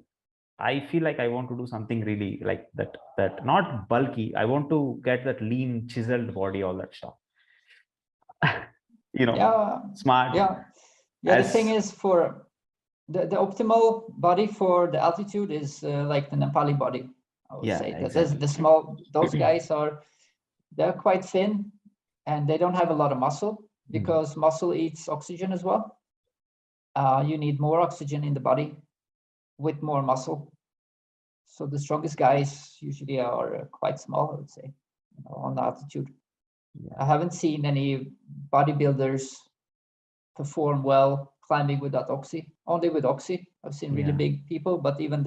I feel like I want to do something really like that not bulky. I want to get that lean, chiseled body, all that stuff. Smart. Yeah. The thing is, for the optimal body for the altitude is like the Nepali body. I would say exactly. The small, those guys they're quite thin, and they don't have a lot of muscle, because muscle eats oxygen as well. You need more oxygen in the body with more muscle. So the strongest guys usually are quite small, I would say, on altitude. Yeah. I haven't seen any bodybuilders perform well climbing without oxy, only with oxy. I've seen really big people, but even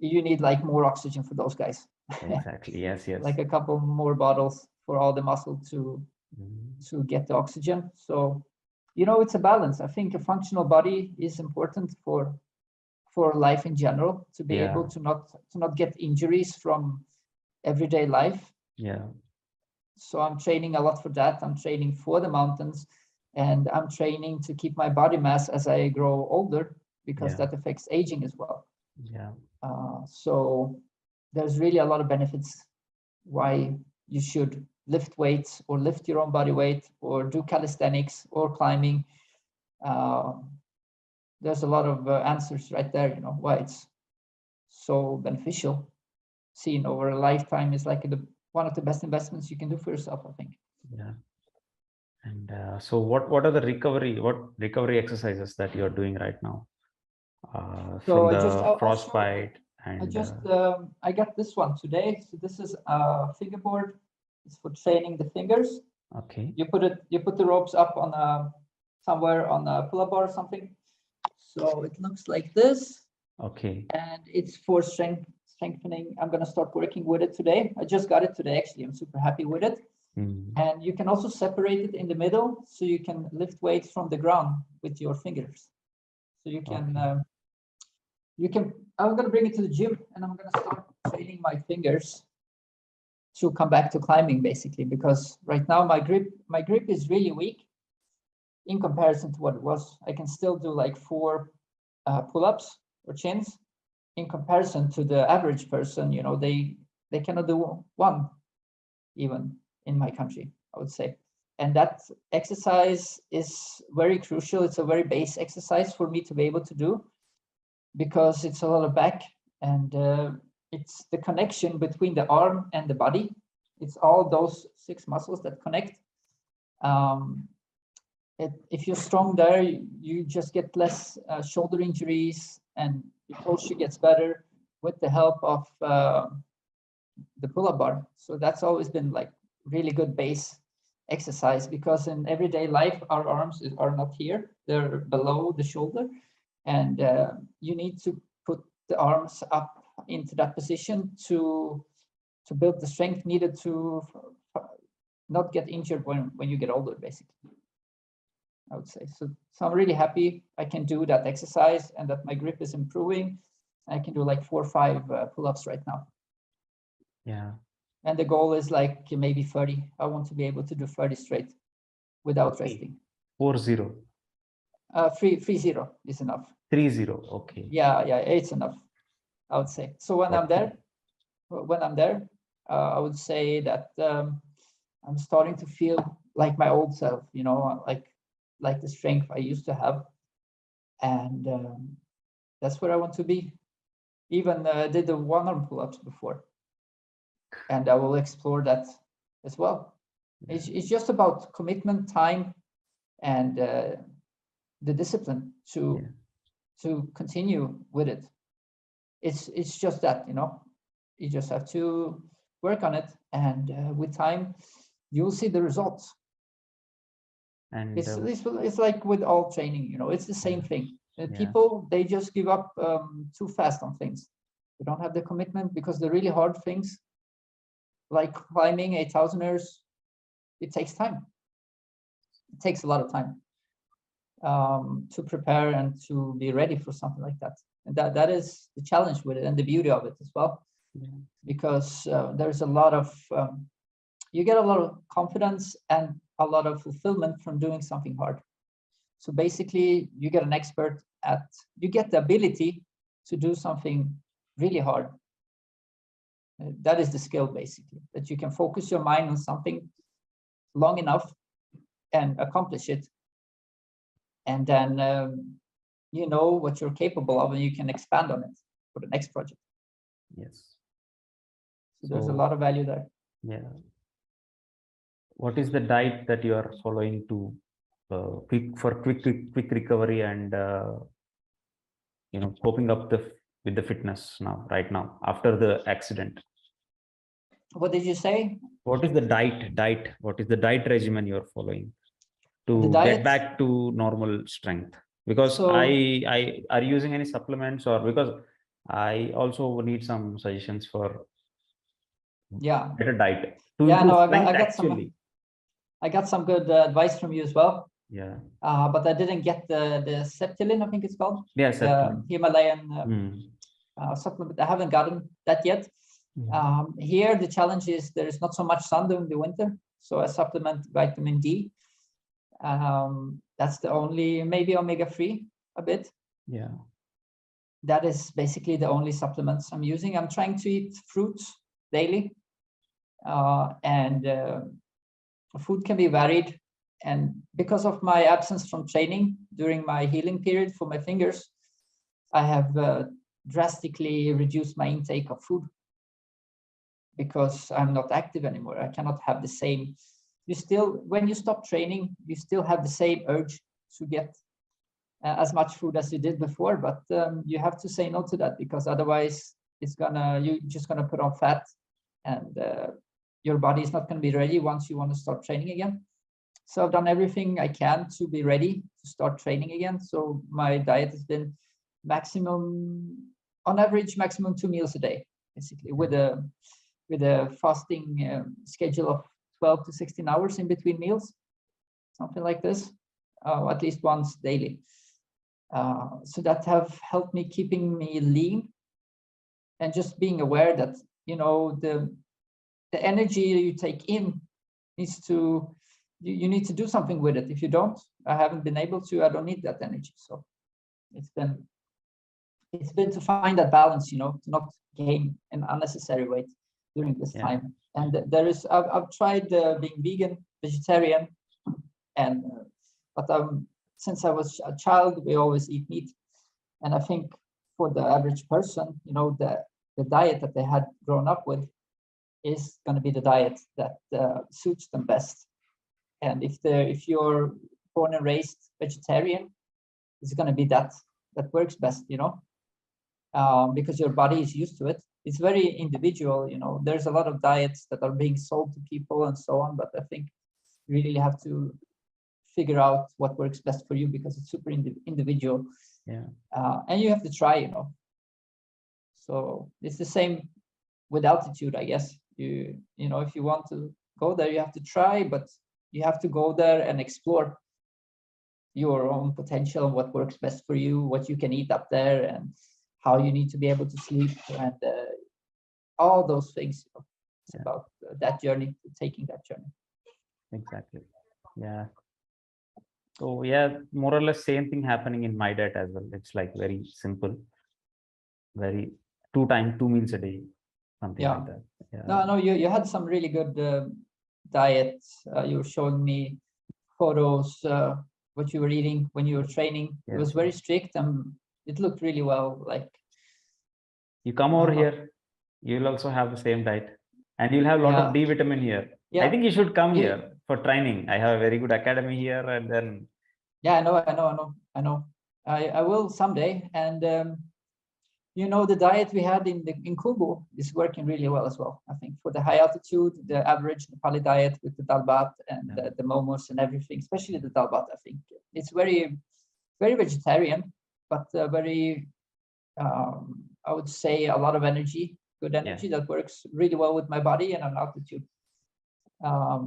you need like more oxygen for those guys. Exactly. Yes. Like a couple more bottles for all the muscle to get the oxygen. So, it's a balance. I think a functional body is important for life in general, to be able to not get injuries from everyday life. Yeah. So I'm training a lot for that. I'm training for the mountains, and I'm training to keep my body mass as I grow older, because that affects aging as well. Yeah. So there's really a lot of benefits why you should lift weights, or lift your own body weight, or do calisthenics or climbing. There's a lot of answers right there, why it's so beneficial. Seen over a lifetime is like one of the best investments you can do for yourself, I think. Yeah. And so what are the recovery exercises that you're doing right now? From the frostbite? I got this one today. So this is a fingerboard. It's for training the fingers. Okay. You put the ropes up on somewhere on a pull-up bar or something. So it looks like this. Okay. And it's for strengthening. I'm going to start working with it today. I just got it today, actually. I'm super happy with it. And you can also separate it in the middle, so you can lift weights from the ground with your fingers. So you can, I'm going to bring it to the gym, and I'm going to start training my fingers to come back to climbing, basically, because right now my grip is really weak in comparison to what it was. I can still do like 4 pull-ups or chins. In comparison to the average person, they cannot do 1 even in my country, I would say. And that exercise is very crucial. It's a very base exercise for me to be able to do, because it's a lot of back, and it's the connection between the arm and the body. It's all those 6 muscles that connect. If you're strong there, you just get less shoulder injuries, and your posture gets better. with the help of the pull-up bar. So that's always been like really good base exercise, because in everyday life, our arms are not here, they're below the shoulder. And you need to put the arms up into that position to build the strength needed to not get injured when you get older, basically, I would say. So I'm really happy I can do that exercise and that my grip is improving. I can do like 4 or 5 pull-ups right now. Yeah. And the goal is like maybe 30. I want to be able to do 30 straight without resting. 40. 30 is enough. 30. Okay. Yeah, it's enough, I would say. So when I'm there, I would say that I'm starting to feel like my old self, you know, like the strength I used to have. And that's where I want to be. Even did the one-arm pull-ups before. And I will explore that as well. It's just about commitment, time, and the discipline to continue with it. It's just that, you know, you just have to work on it, and with time, you'll see the results. And it's like with all training, you know, it's the same thing. People, they just give up too fast on things. They don't have the commitment, because the really hard things, like climbing 8,000 meters, it takes time. It takes a lot of time to prepare and to be ready for something like that. And that is the challenge with it, and the beauty of it as well. Because there's a lot of, you get a lot of confidence and a lot of fulfillment from doing something hard. So basically, you get an expert you get the ability to do something really hard. That is the skill, basically, that you can focus your mind on something long enough and accomplish it. And then you know what you're capable of, and you can expand on it for the next project. Yes. So there's a lot of value there. Yeah. What is the diet that you are following to quick recovery and you know, coping up with the fitness right now after the accident? What did you say? What is the diet? What is the diet regimen you're following to get back to normal strength? Because are you using any supplements, or because I also need some suggestions for better diet to improve strength, I got some good advice from you as well. Yeah. But I didn't get the Septilin, I think it's called. Yeah, Septilin. Himalayan supplement. I haven't gotten that yet. Here, the challenge is there is not so much sun during the winter, so I supplement vitamin D. That's the only, maybe omega-3 a bit. Yeah. That is basically the only supplements I'm using. I'm trying to eat fruits daily, and food can be varied. And because of my absence from training during my healing period for my fingers, I have drastically reduced my intake of food, because I'm not active anymore. I cannot have the same. When you stop training, you still have the same urge to get as much food as you did before, but you have to say no to that, because otherwise you're just gonna put on fat, and your body is not gonna be ready once you want to start training again. So I've done everything I can to be ready to start training again. So my diet has been on average, maximum 2 meals a day, basically, with a fasting schedule of 12 to 16 hours in between meals, something like this, at least once daily. So that have helped me keeping me lean, and just being aware that, you know, the energy you take in needs to, you need to do something with it. If you don't, I haven't been able to, I don't need that energy. So it's been to find that balance, you know, to not gain an unnecessary weight during this time. And I've tried being vegan, vegetarian, and but since I was a child, we always eat meat. And I think for the average person, you know, the diet that they had grown up with is going to be the diet that suits them best. And if you're born and raised vegetarian, it's going to be that works best, you know. because your body is used to it. It's very individual, there's a lot of diets that are being sold to people and so on, but I think you really have to figure out what works best for you because it's super individual. Yeah. And you have to try, So it's the same with altitude, I guess. If you want to go there, you have to try, but you have to go there and explore your own potential and what works best for you, what you can eat up there, and how you need to be able to sleep, and all those things. It's about that journey, taking that journey. Exactly. Yeah. So yeah, more or less same thing happening in my diet as well. It's like very simple, very 2 meals a day, something like that. Yeah. No, you had some really good diets. You were showing me photos, what you were eating when you were training. It was very strict and it looked really well. Like, you come over here, you'll also have the same diet, and you'll have a lot of D vitamin here. I think you should come here for training. I have a very good academy here, and then. Yeah, I know. I will someday. And the diet we had in Kubu is working really well as well. I think for the high altitude, the average Nepali diet with the dal bhat and the momos and everything, especially the dal bhat, I think it's very, very vegetarian, but very, I would say, a lot of energy, good energy that works really well with my body and on altitude.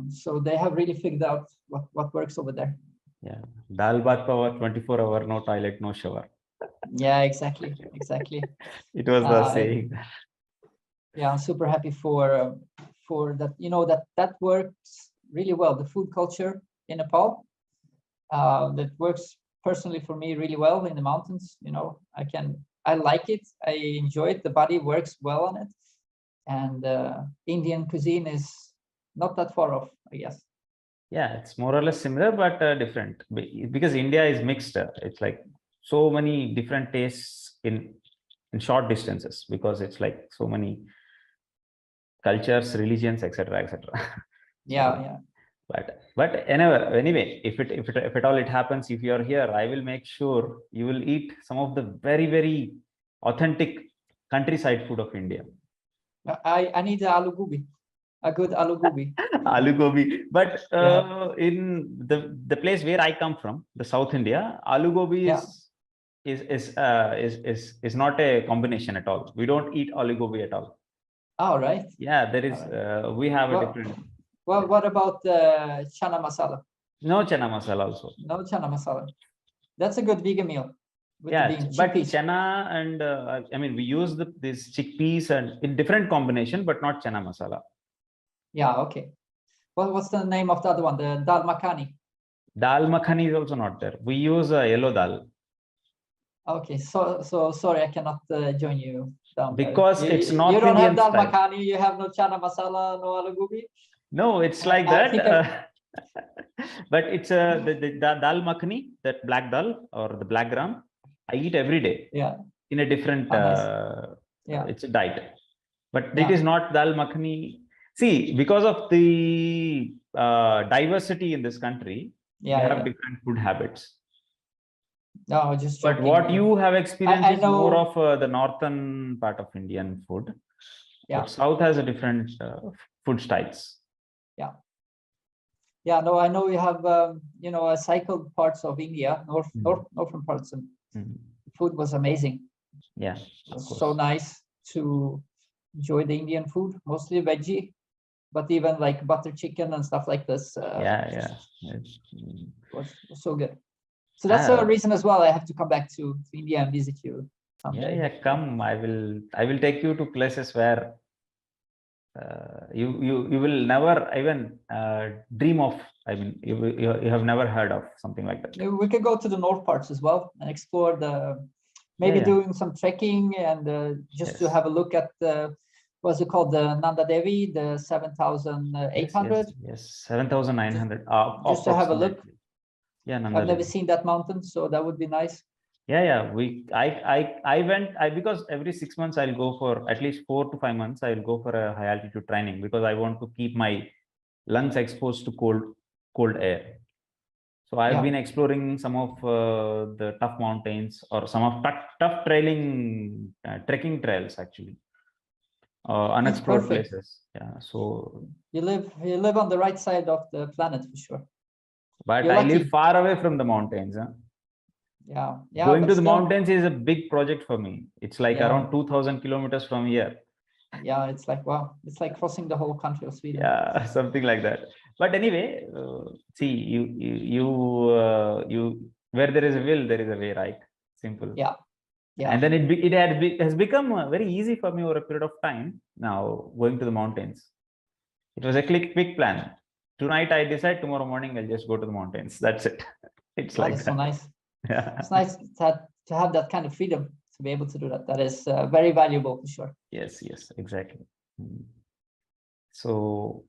So they have really figured out what works over there. Yeah, dal bhat power, 24-hour, no toilet, no shower. Yeah, exactly. It was the saying. Yeah, I'm super happy for that. That works really well. The food culture in Nepal, that works personally for me really well in the mountains. I like it. I enjoy it. The body works well on it, and Indian cuisine is not that far off, I guess. Yeah, it's more or less similar, but different, because India is mixed. It's like so many different tastes in short distances, because it's like so many cultures, religions, etc. Yeah. But anyway, if at all it happens, if you're here, I will make sure you will eat some of the very, very authentic countryside food of India. I need the aloo gobi. A good aloo gobi. Aloo gobi, but in the place where I come from, the South India, aloo gobi is not a combination at all. We don't eat aloo gobi at all. Oh, right. Yeah, there is. We have a different. Well, what about chana masala? No chana masala also. No chana masala. That's a good vegan meal. Yeah, but chana and I mean, we use these chickpeas and in different combination, but not chana masala. Yeah, okay. Well, what's the name of the other one? The dal makhani. Dal makhani is also not there. We use yellow dal. Okay, so sorry, I cannot join you down because there. It's not. You don't have dal makhani. You have no chana masala, no aloo gobi. No, it's like that. But it's the dal makhani, that black dal or the black gram, I eat every day. Yeah. In a different. Nice. It's a diet, but it is not dal makhani. See, because of the diversity in this country, we have different food habits. No, just joking. But what you have experienced is more of the northern part of Indian food. Yeah. But South has a different food styles. Yeah. Yeah, no, I know we have, I cycled parts of India, northern parts, and food was amazing. Yeah. It was so nice to enjoy the Indian food, mostly veggie, but even like butter chicken and stuff like this. It was so good. So that's a reason as well. I have to come back to India and visit you someday. Yeah, come. I will take you to places where you will never even dream of. I mean, you have never heard of something like that. We could go to the north parts as well and explore maybe doing some trekking and just to have a look at what's it called, the Nanda Devi, the 7,800. Yes, 7,900. Just to have a look. Yeah, Nanda I've never seen that mountain, so that would be nice. Yeah. I went because every 6 months I'll go for at least 4 to 5 months. I'll go for a high altitude training because I want to keep my lungs exposed to cold air. So I've Yeah. been exploring some of the tough mountains or some of tough trailing, trekking trails actually, That's unexplored perfect. places. Yeah. So, You live on the right side of the planet for sure. but You're I live lucky. far away from the mountains. Huh? Yeah. Yeah. Going But to the still, mountains is a big project for me. It's like yeah. around 2000 kilometers from here. Yeah. It's like, wow. It's like crossing the whole country of Sweden. Yeah, something like that. But anyway, see, where there is a will, there is a way, right? Simple. Yeah. Yeah. And then it has become very easy for me over a period of time now going to the mountains. It was a quick plan. Tonight I decide, tomorrow morning I'll just go to the mountains. That's it. It's That like is so that. nice. Yeah. It's nice to have that kind of freedom to be able to do that. That is very valuable for sure. Yes, exactly. So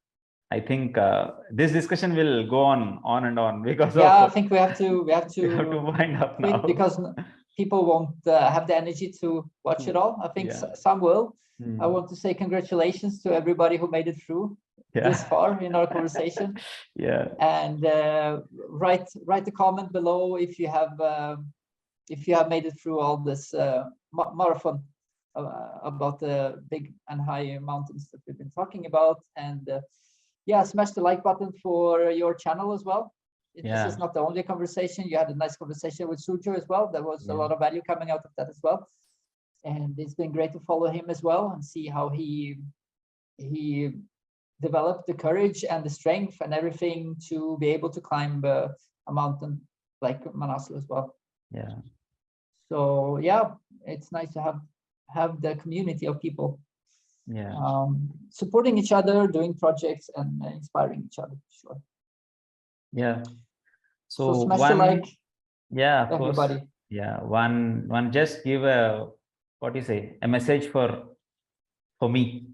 I think this discussion will go on and on because Yeah, of I think we have to we have to wind up quit now because people won't have the energy to watch it all. I think Yeah. some will. Hmm. I want to say congratulations to everybody who made it through this far in our conversation. Yeah. And write a comment below if you have made it through all this marathon about the big and high mountains that we've been talking about. And yeah, smash the like button for your channel as well. This is not the only conversation. You had a nice conversation with Surjo as well. There was a lot of value coming out of that as well. And it's been great to follow him as well and see how he developed the courage and the strength and everything to be able to climb a mountain like Manaslu as well. Yeah. So yeah, it's nice to have the community of people supporting each other, doing projects and inspiring each other for sure. Yeah. So smash the like. Yeah, of everybody. course. Yeah. One just give a a message for me.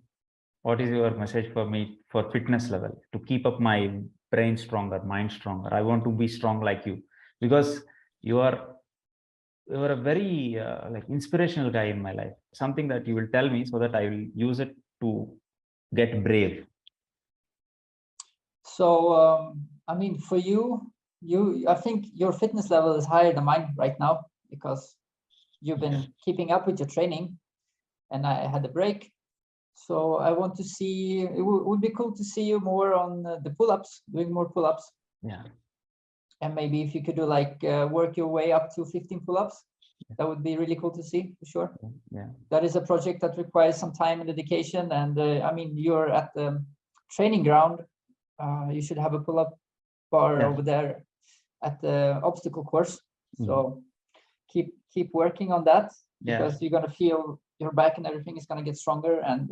What is your message for me for fitness level to keep up my brain stronger, mind stronger? I want to be strong like you because you are a very like inspirational guy in my life. Something that you will tell me so that I will use it to get brave. So I mean, for you, I think your fitness level is higher than mine right now because you've been keeping up with your training, and I had a break. So I want to see. It would be cool to see you more on the pull-ups, doing more pull-ups. Yeah. And maybe if you could do like work your way up to 15 pull-ups, that would be really cool to see for sure. Yeah. That is a project that requires some time and dedication. And I mean, you're at the training ground. You should have a pull-up bar over there at the obstacle course. So keep working on that because you're gonna feel your back and everything is gonna get stronger, and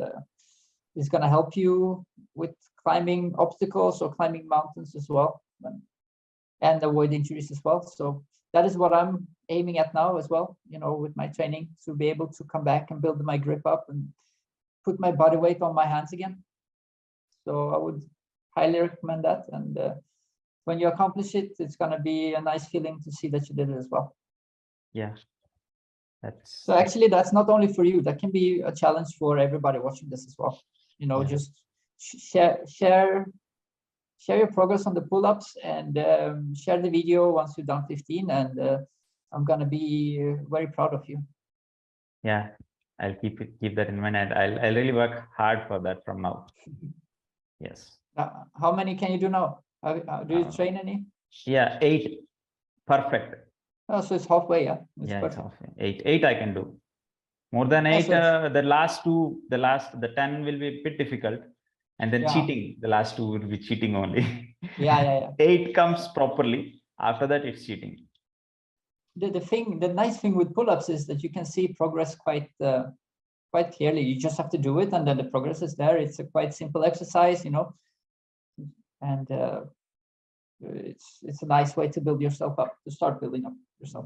it's gonna help you with climbing obstacles or climbing mountains as well, and avoid injuries as well. So that is what I'm aiming at now as well, you know, with my training, to be able to come back and build my grip up and put my body weight on my hands again. So I would highly recommend that. And when you accomplish it, it's going to be a nice feeling to see that you did it as well. Yeah. So actually, that's not only for you. That can be a challenge for everybody watching this as well. You know, just share your progress on the pull-ups and share the video once you've done 15. And I'm going to be very proud of you. Yeah, I'll keep that in mind, and I'll really work hard for that from now. Yes. How many can you do now? Do you train any? Yeah, 8. Perfect. Oh, so it's halfway, yeah. It's halfway. 8 I can do. More than 8, the last 2, the 10 will be a bit difficult, and then cheating. The last 2 will be cheating only. Yeah. 8 comes properly. After that, it's cheating. The nice thing with pull-ups is that you can see progress quite clearly. You just have to do it, and then the progress is there. It's a quite simple exercise, you know, and it's a nice way to build yourself up, to start building up yourself.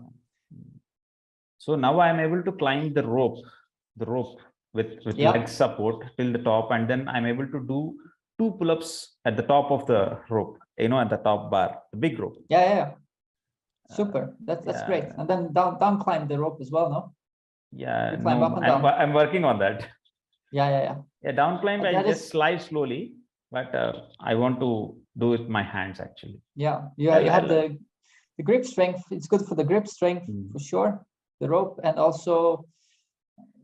So now I am able to climb the rope with leg support till the top, and then I'm able to do 2 pull-ups at the top of the rope, you know, at the top bar, the big rope. Yeah. Super. That's great. And then down climb the rope as well, no? Yeah, you climb up and down. I'm working on that. Yeah. Yeah, down climb I just slide slowly, but I want to do it with my hands actually. Yeah, you have the the grip strength, it's good for the grip strength for sure, the rope, and also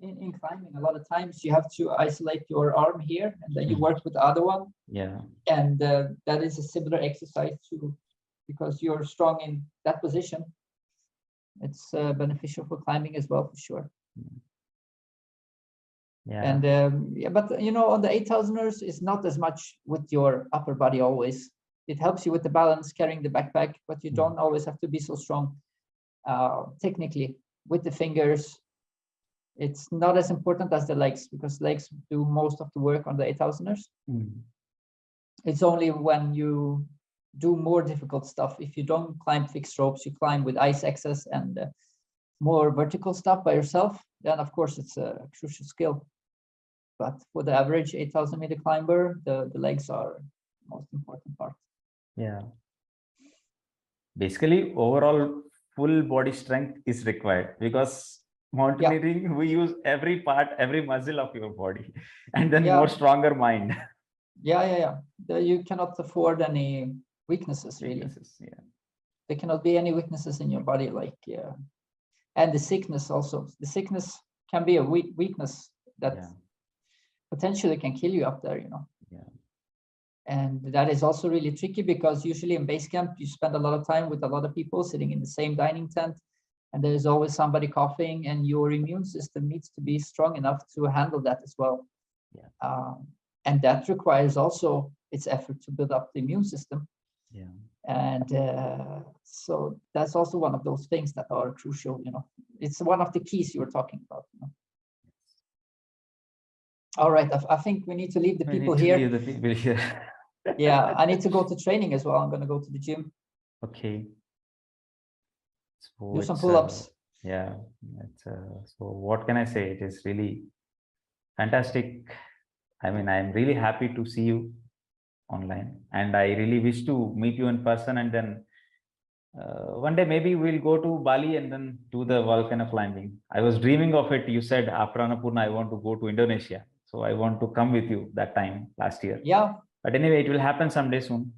in climbing, a lot of times you have to isolate your arm here, and then you work with the other one. Yeah. And that is a similar exercise too, because you're strong in that position. It's beneficial for climbing as well, for sure. Yeah. And yeah, but you know, on the 8,000ers, it's not as much with your upper body always. It helps you with the balance, carrying the backpack, but you don't always have to be so strong technically with the fingers. It's not as important as the legs, because legs do most of the work on the 8,000ers. It's only when you do more difficult stuff. If you don't climb fixed ropes, you climb with ice access and more vertical stuff by yourself, then of course it's a crucial skill. But for the average 8,000-meter climber, the legs are the most important part. Yeah. Basically, overall full body strength is required, because mountaineering, we use every part, every muscle of your body, and then more stronger mind. Yeah. You cannot afford any weaknesses, really. Yeah. There cannot be any weaknesses in your body, like, and the sickness also. The sickness can be a weakness that potentially can kill you up there, you know. Yeah. And that is also really tricky, because usually in base camp, you spend a lot of time with a lot of people sitting in the same dining tent, and there's always somebody coughing, and your immune system needs to be strong enough to handle that as well. Yeah. And that requires also its effort to build up the immune system. Yeah. And so that's also one of those things that are crucial, you know. It's one of the keys you were talking about, you know. All right, I think we need to leave the people here. Leave the people here. Yeah, I need to go to training as well. I'm going to go to the gym. Okay. So do some pull-ups. Yeah. So what can I say? It is really fantastic. I mean, I'm really happy to see you online, and I really wish to meet you in person, and then one day maybe we'll go to Bali and then do the volcano climbing. I was dreaming of it. You said after Annapurna, I want to go to Indonesia. So I want to come with you that time last year. Yeah. But anyway, it will happen someday soon.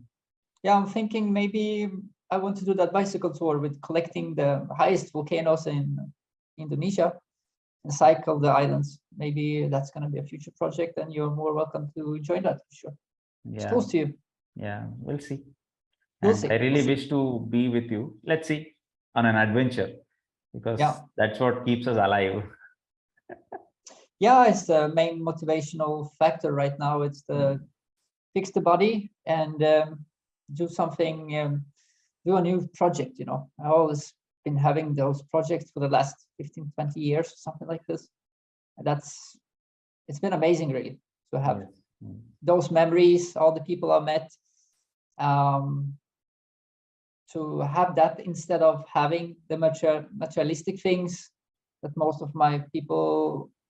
Yeah, I'm thinking maybe I want to do that bicycle tour with collecting the highest volcanoes in Indonesia and cycle the islands. Maybe that's going to be a future project, and you're more welcome to join that for sure. Yeah. It's close to you. Yeah, we'll see. We'll and see. I really wish to be with you. Let's see, on an adventure, because that's what keeps us alive. Yeah, it's the main motivational factor right now. It's the fix the body and do something, do a new project, you know. I've always been having those projects for the last 15, 20 years, something like this. And it's been amazing, really, to have those memories, all the people I met, to have that instead of having the materialistic things that most of my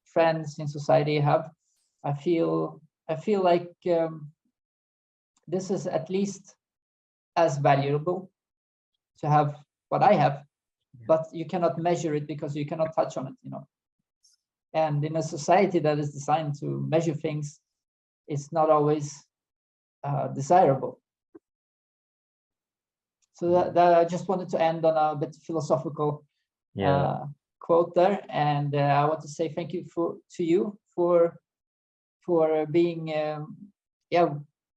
friends in society have. I feel like this is at least as valuable to have what I have, but you cannot measure it because you cannot touch on it, you know. And in a society that is designed to measure things, it's not always desirable. So that I just wanted to end on a bit philosophical quote there, and I want to say thank you to you for being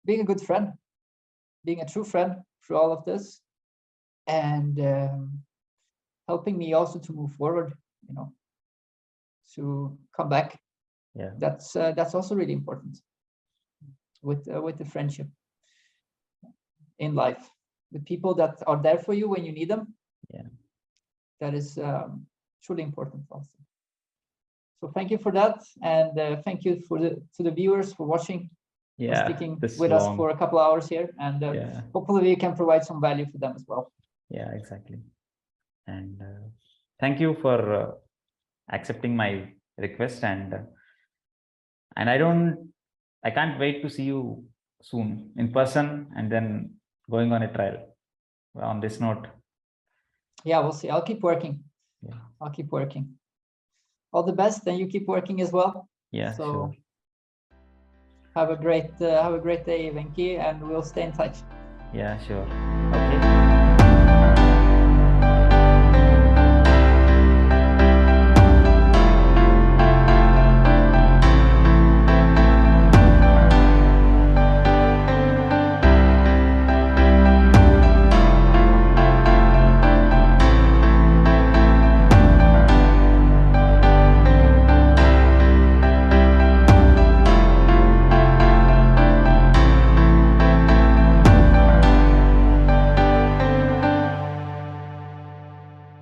being a good friend, being a true friend through all of this, and helping me also to move forward, you know, to come back. Yeah, that's also really important with the friendship in life, with people that are there for you when you need them. Yeah, that is truly important also. So thank you for that, and thank you to the viewers for watching, for sticking with us for a couple of hours here, and hopefully we can provide some value for them as well. Yeah, exactly. And thank you for accepting my request, and I can't wait to see you soon in person, and then going on a trial. On this note, yeah, we'll see. I'll keep working. Yeah, I'll keep working. All the best, and you keep working as well. Yeah, so sure. Have a great day, Venky, and we'll stay in touch. Yeah, sure.